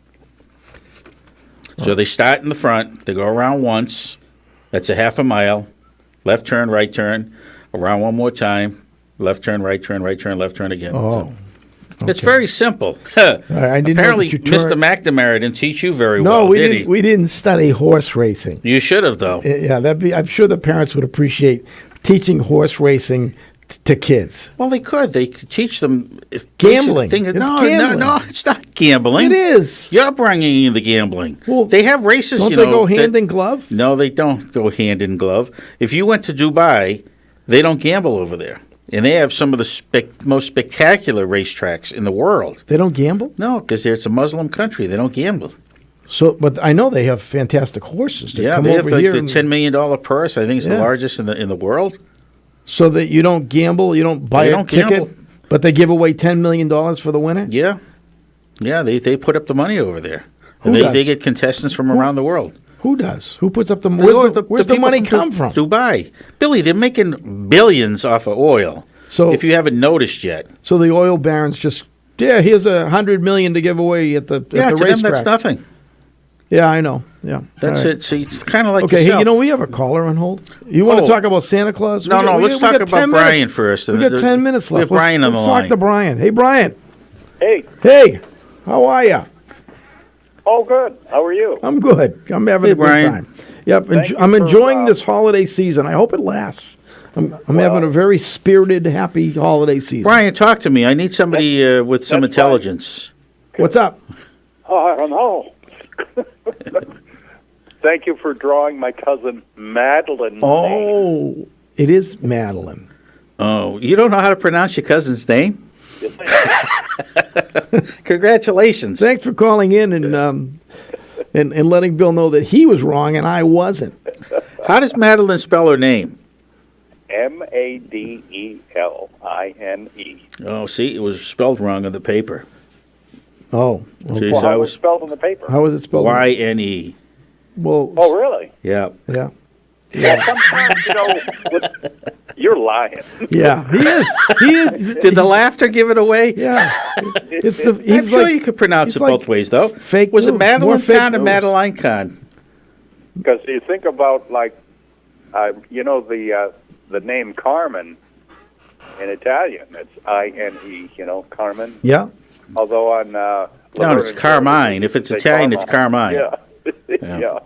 So they start in the front. They go around once. That's a half a mile. Left turn, right turn. Around one more time. Left turn, right turn, left turn again. Oh. So it's very simple. I didn't know Apparently, that you turned- Mr. McNamara didn't teach you very No, well, we did didn't. he? We didn't study horse racing. You should have, though. Yeah, I'm sure the parents would appreciate teaching horse racing to kids. Well, they could. They could teach them if Gambling. basic things- It's no, gambling. no, it's not gambling. It is. You're bringing in the gambling. Well, they have races. Don't you they know, go hand that- in glove? No, they don't go hand in glove. If you went to Dubai, they don't gamble over there, and they have some of the most spectacular racetracks in the world. They don't gamble? No, because it's a Muslim country. They don't gamble. So, but I know they have fantastic horses. That Yeah, come they have over like here the and- $10 million purse. I think it's the Yeah. largest in the world. So that you don't gamble, you don't buy They a don't ticket, gamble. but they give away $10 million for the winner? Yeah. Yeah, they put up the money over there. Who And does? they get contestants from around the world. Who does? Who puts up the They money? go- Where's the people money come from? Dubai. Billy, they're making billions off of oil. So if you haven't noticed yet. So the oil barons just, here's $100 million to give away at the Yeah, at the to them racetrack. that's nothing. Yeah, I know. Yeah, That's All right. it. See, it's kind of like Okay, yourself. hey, we have a caller on hold. You want to talk about Santa Claus? No, let's talk got about 10 Brian minutes. first. We got 10 minutes We left. have Brian on the let's line. talk to Brian. Hey, Brian. Hey. Hey, how are you? Oh, good. How are you? I'm good. I'm having Hey, a good Brian. time. Yep, Thank you I'm for, enjoying this holiday season. I hope it lasts. I'm having a very spirited, happy holiday season. Brian, talk to me. I need somebody with some intelligence. What's up? I don't know. Thank you for drawing my cousin Madeline. Oh, it is Madeline. Oh, you don't know how to pronounce your cousin's name? Congratulations. Thanks for calling in and letting Bill know that he was wrong and I wasn't. How does Madeline spell her name? Madeline. Oh, see, it was spelled wrong on the paper. Oh, Jeez, Well, I how was was it spelled in the paper? How was it spelled? YNE. Well, Oh, really? Yeah. Yeah. Yeah. Sometimes, you're lying. Yeah, he is. He is. Did the laughter give it away? Yeah. It's the. I'm He's sure like, you could pronounce he's it like both ways, though. Fake Was it news, more Madeline fake Kahn or news. Madeline Kahn? Because you think about the name Carmen in Italian. It's INE. Carmen. Yeah. Although on No, it's Carmine. If it's say Italian, it's Carmine. Yeah. Yeah.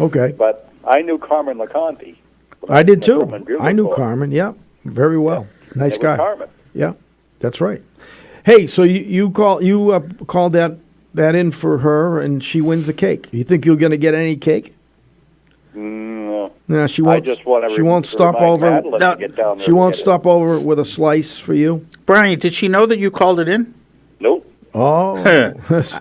Okay. But I knew Carmen LeConte. I did too. From Bugle I knew Corps. Carmen. Yeah, very well. Nice It was guy. Carmen. Yeah, that's right. Hey, so you called that in for her, and she wins the cake. You think you're going to get any cake? No. No, she won't. I just want to She won't stop over. to get down there She and won't get it. stop over with a slice for you. Brian, did she know that you called it in? Nope. Oh,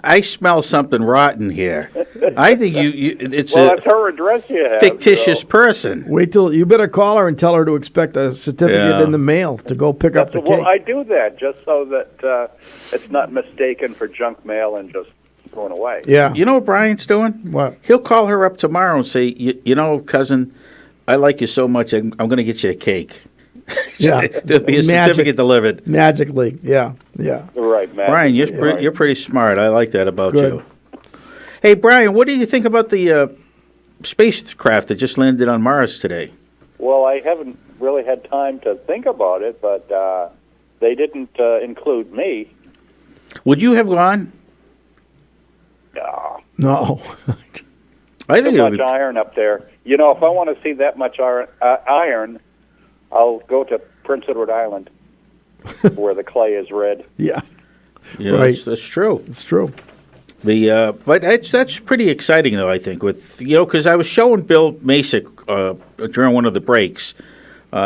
I smell something rotten here. I think it's Well, a that's her address you have. fictitious so- person. wait till you better call her and tell her to expect a certificate Yeah. in the mail to go pick up the Well, cake. I do that just so that it's not mistaken for junk mail and just thrown away. Yeah. You know what Brian's doing? What? He'll call her up tomorrow and say, you know, cousin, I like you so much, I'm going to get you a cake. Yeah. There'll be a certificate delivered. Magically, yeah. Right, man. Brian, you're pretty smart. I like that about Good. you. Hey, Brian, what do you think about the spacecraft that just landed on Mars today? Well, I haven't really had time to think about it, but they didn't include me. Would you have gone? No. No. I think Too it much would. iron up there. You know, if I want to see that much iron, I'll go to Prince Edward Island, where the clay is red. Yeah. Yeah, Right. that's true. It's true. But that's pretty exciting, though. I think because I was showing Bill Macek during one of the breaks.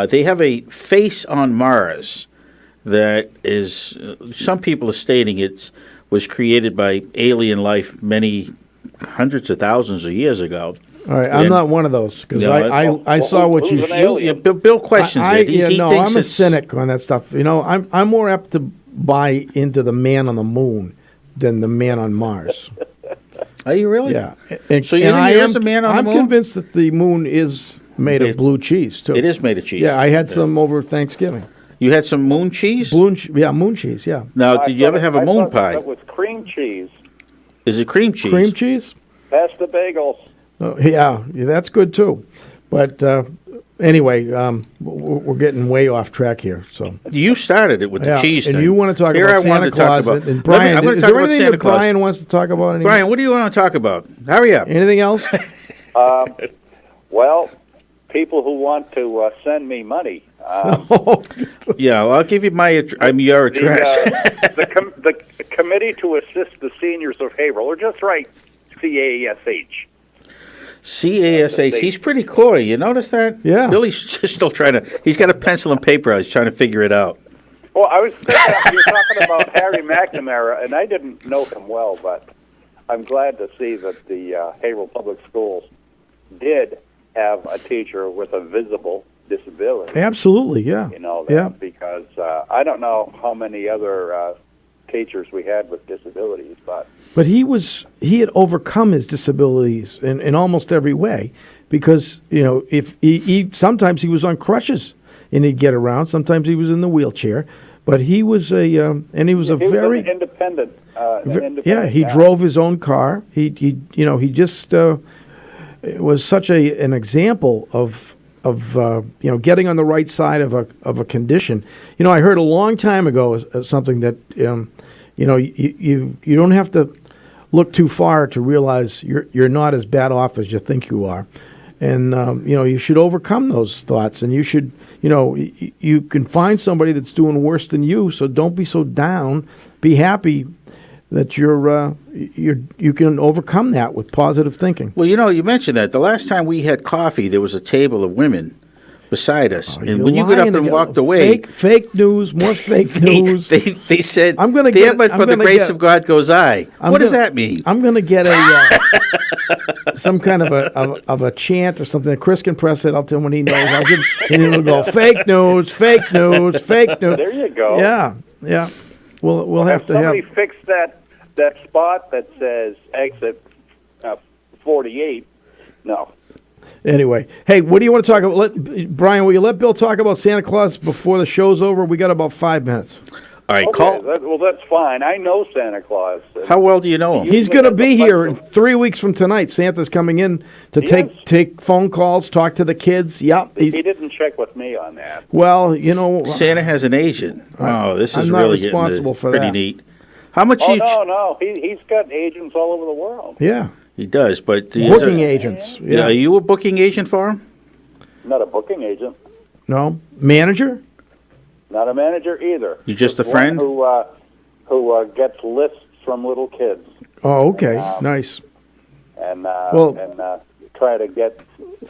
They have a face on Mars that is. Some people are stating it was created by alien life many hundreds of thousands of years ago. All right, I'm not one of those because I saw what you. Bill questions it. He thinks I'm a it's- cynic on that stuff. You know, I'm more apt to buy into the man on the moon than the man on Mars. Are you really? Yeah. So you think there is a man on the moon? I'm convinced that the moon is made of blue cheese too. It is made of cheese. Yeah, I had some over Thanksgiving. You had some moon cheese? Moon cheese. Yeah. Now, I did you ever thought- have a I moon thought pie? That was cream cheese. Is it cream cheese? Cream cheese? Pass the bagels. Yeah, that's good too. But anyway, we're getting way off track here. So You started it with the cheese and thing. you want to talk Here about I wanted Santa to talk Claus about- and Brian? I'm gonna Is talk there about anything Santa that Claus. Brian wants to talk about? Anymore? Brian, what do you want to talk about? Hurry up. Anything else? Well, people who want to send me money. Yeah, well, I'll give you your address. The Committee to Assist the Seniors of Haverhill, or just write CASH. CASH. He's pretty coy. You notice that? Yeah. Billy's just still trying to. He's got a pencil and paper out. He's trying to figure it out. Well, I was thinking you were talking about Harry McNamara, and I didn't know him well, but I'm glad to see that the Haverhill Public Schools did have a teacher with a visible disability. Absolutely, yeah. You know that Yeah. because I don't know how many other teachers we had with disabilities, but But he had overcome his disabilities in almost every way, because if he sometimes he was on crutches and he'd get around. Sometimes he was in the wheelchair, but he was he was very an independent. yeah. He guy. drove his own car. He just was such an example of getting on the right side of a condition. I heard a long time ago something that you don't have to look too far to realize you're not as bad off as you think you are, and you should overcome those thoughts, and you should you can find somebody that's doing worse than you, so don't be so down. Be happy that you can overcome that with positive thinking. Well, you mentioned that. The last time we had coffee, there was a table of women beside us, and when you got up and walked away, fake news, more fake news. They said, "I'm going to "There, get." but for the grace of God goes I." What does that mean? I'm going to get some kind of a chant or something. Chris can press it. I'll tell him when he knows. And he'll go fake news, fake news, fake news. There you go. Yeah. We'll have to somebody have. fix that spot that says exit 48. No. Anyway, hey, what do you want to talk about? Brian, will you let Bill talk about Santa Claus before the show's over? We got about 5 minutes. All right, Okay, that's fine. I know Santa Claus. How well do you know him? He's going to be here in 3 weeks from tonight. Santa's coming in to take phone calls, talk to the kids. Yep. He didn't check with me on that. Well, Santa has an agent. Oh, this is I'm not really responsible for pretty that. neat. How much? Oh, no. He's got agents all over the world. Yeah. He does, but Booking agents. Yeah. Are you a booking agent for him? Not a booking agent. No. Manager? Not a manager either. You just a one friend? Who gets lists from little kids. Oh, okay. Nice. And Well- try to get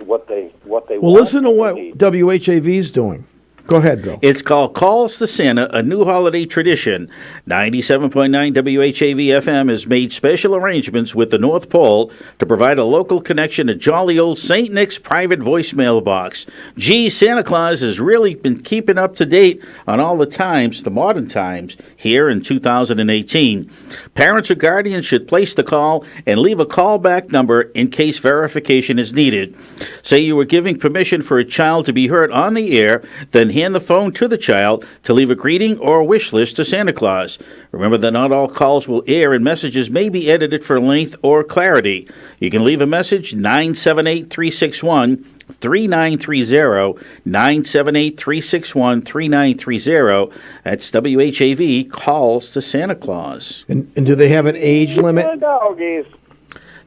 what they Well, want. listen to what WHAV is doing. Go ahead, Bill. It's called Calls to Santa, a new holiday tradition. 97.9 WHAV FM has made special arrangements with the North Pole to provide a local connection to jolly old St. Nick's private voicemail box. Gee, Santa Claus has really been keeping up to date on all the times, the modern times, here in 2018. Parents or guardians should place the call and leave a callback number in case verification is needed. Say you were giving permission for a child to be heard on the air, then hand the phone to the child to leave a greeting or a wish list to Santa Claus. Remember that not all calls will air and messages may be edited for length or clarity. You can leave a message 978-361 3930, 978-361-3930. That's WHAV Calls to Santa Claus. And do they have an age limit? Doggies.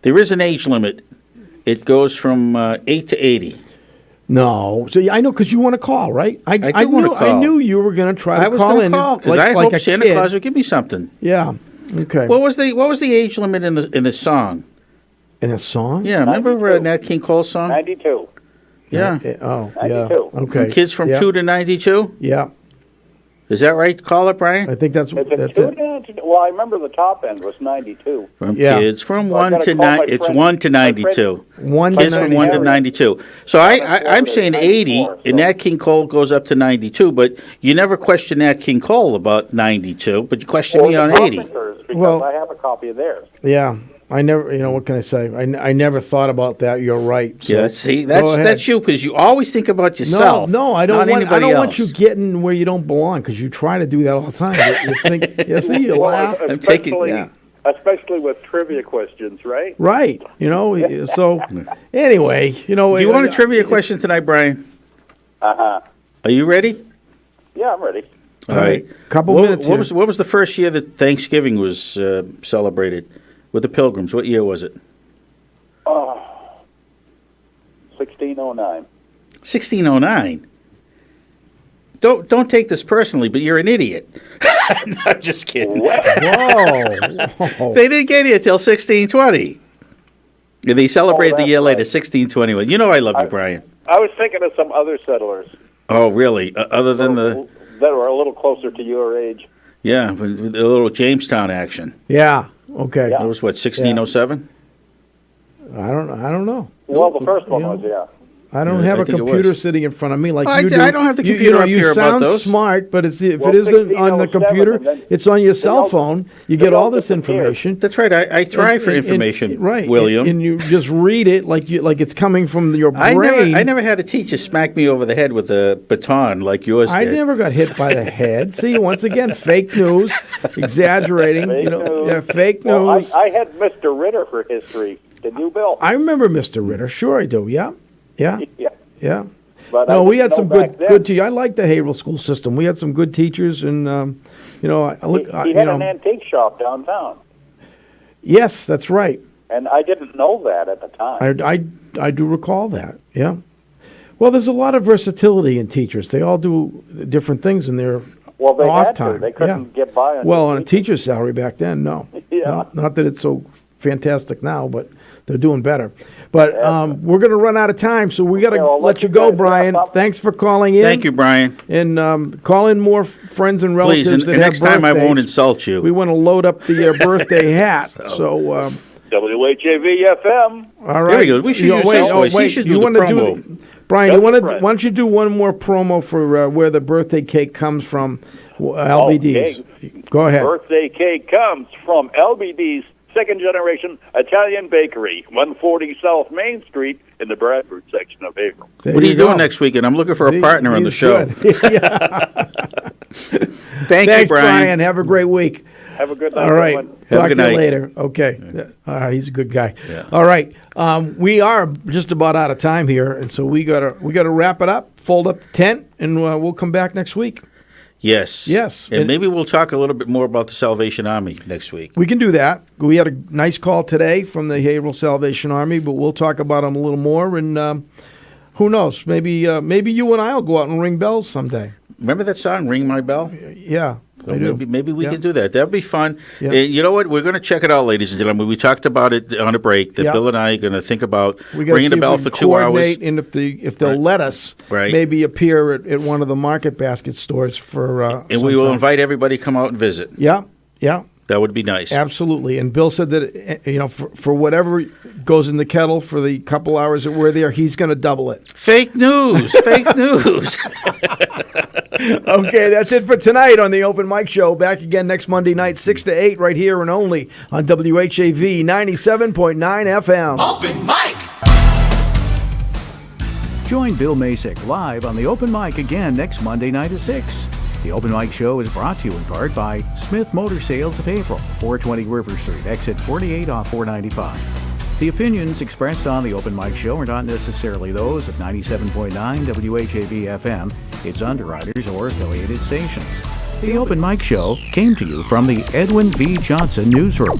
There is an age limit. It goes from 8 to 80. No. So I know because you want to call, right? I do wanna knew, call. I knew you were going to try to I was call going in. to call because I hope Santa Claus would give me something. Yeah. Okay. What was the age limit in the song? In a song? Yeah, remember Nat King Cole's song? 92. Yeah. Oh, 92. yeah. Okay. Kids from Yeah. 2 to 92? Yeah. Is that right? Call it, Brian? I think that's Is it that's two it. down to- Well, I remember the top end was 92. From Yeah. kids from Well, I 1 gotta to call my 9. It's friend- 1 to my friend- 92. 1 Kids to from 1 to 92. 92. So I'm saying 80, and Nat King Cole goes up to 92, but you never question Nat King Cole about 92, but you question me on 80. Because Well- I have a copy of theirs. Yeah. I never, what can I say? I never thought about that. You're right. So Yeah, see, go ahead. that's you, because you always think about yourself. No, I don't not want. I anybody don't want else. you getting where you don't belong because you try to do that all the time. You think, you see, you laugh. I'm taking, yeah. Especially with trivia questions, right? Right. So anyway, Do you want a trivia question tonight, Brian? Uh-huh. Are you ready? Yeah, I'm ready. All right. Couple minutes here. What was the first year that Thanksgiving was celebrated with the Pilgrims? What year was it? 1609. 1609. Don't take this personally, but you're an idiot. No, I'm just kidding. Whoa. They didn't get here till 1620. And they celebrated the year later, 1621. You know I love you, Brian. I was thinking of some other settlers Oh, really? Other than the that were a little closer to your age. yeah, with a little Jamestown action. Yeah. Okay. That was what 1607. I don't know. Well, the first one was, yeah. I don't Yeah, have I a think it computer was. sitting in front of me like I you d- do. I don't have the You- computer up you here about sound those. smart, but if Well, it isn't on the 1607, computer, and then- it's on your cell they'll- phone. You get all this disappear. information. That's right. I thrive for And- information, right? William. And you just read it like it's coming from your brain. I never had a teacher smack me over the head with a baton like yours I did. never got hit by the head. See, once again, fake news, exaggerating. Fake news. Yeah, fake Well, news. I had Mr. Ritter for history. Did you, Bill? I remember Mr. Ritter. Sure, I do. Yeah, yeah, Yeah. yeah. But I No, we didn't had some know back good then. teachers. I like the Haverhill school system. We had some good teachers, and I look. He had an antique shop downtown, Yes, that's right. and I didn't know that at the time. I do recall that. Yeah. Well, there's a lot of versatility in teachers. They all do different things in their Well, they off had time. to. They couldn't Yeah. get by on Well, their on a teacher's salary back then, no. Yeah. No, not that it's so fantastic now, but they're doing better. But we're going to run out of time, so we got to Okay, well, let let you you go, guys Brian. wrap up. Thanks for calling in. Thank you, Brian. And call in more friends and relatives Please, and that have next time I won't birthdays. insult you. We want to load up the birthday hat. So, WHAV FM. all right. There we go. We should use his voice. He should do the wanna promo. Brian, Tell you want your to? friends. Why don't you do one more promo for where the birthday cake comes from? LBD's. Go ahead. Birthday cake comes from LBD's second-generation Italian bakery, 140 South Main Street in the Bradford section of Haverhill. There What are you go. doing next weekend? I'm looking for a See, partner on the he's show. good. Yeah. Thank Thanks, you, Brian. Have a great week. Have a good night, All right. everyone. Have a Talk good to you night. later. Okay. He's a good guy. Yeah. All right. We are just about out of time here, and so we gotta wrap it up, fold up the tent, and we'll come back next week. Yes. Yes. And maybe we'll talk a little bit more about the Salvation Army next week. We can do that. We had a nice call today from the Haverhill Salvation Army, but we'll talk about them a little more. And who knows? Maybe you and I will go out and ring bells someday. Remember that song, Ring My Bell? Yeah. So maybe we Yeah. can do that. That'd be fun. Yeah. You know what? We're going to check it out, ladies and gentlemen. We talked about it on a break that Yeah. Bill and I are going to think about We gotta ringing see the bell if we for can 2 hours. coordinate, and if they'll let us, Right. maybe appear at one of the market basket stores for. And we will sometime. invite everybody to come out and visit. Yeah. That would be nice. Absolutely. And Bill said that for whatever goes in the kettle for the couple hours that we're there, he's going to double it. Fake news. Fake news. Okay, that's it for tonight on the Open Mic Show. Back again next Monday night, 6 to 8, right here and only on WHAV 97.9 FM. Open mic. Join Bill Macek live on the Open Mic again next Monday night at 6. The Open Mic Show is brought to you in part by Smith Motor Sales of Haverhill, 420 River Street, exit 48 off 495. The opinions expressed on the Open Mic Show are not necessarily those of 97.9 WHAV FM, its underwriters, or affiliated stations. The Open Mic Show came to you from the Edwin V. Johnson Newsroom.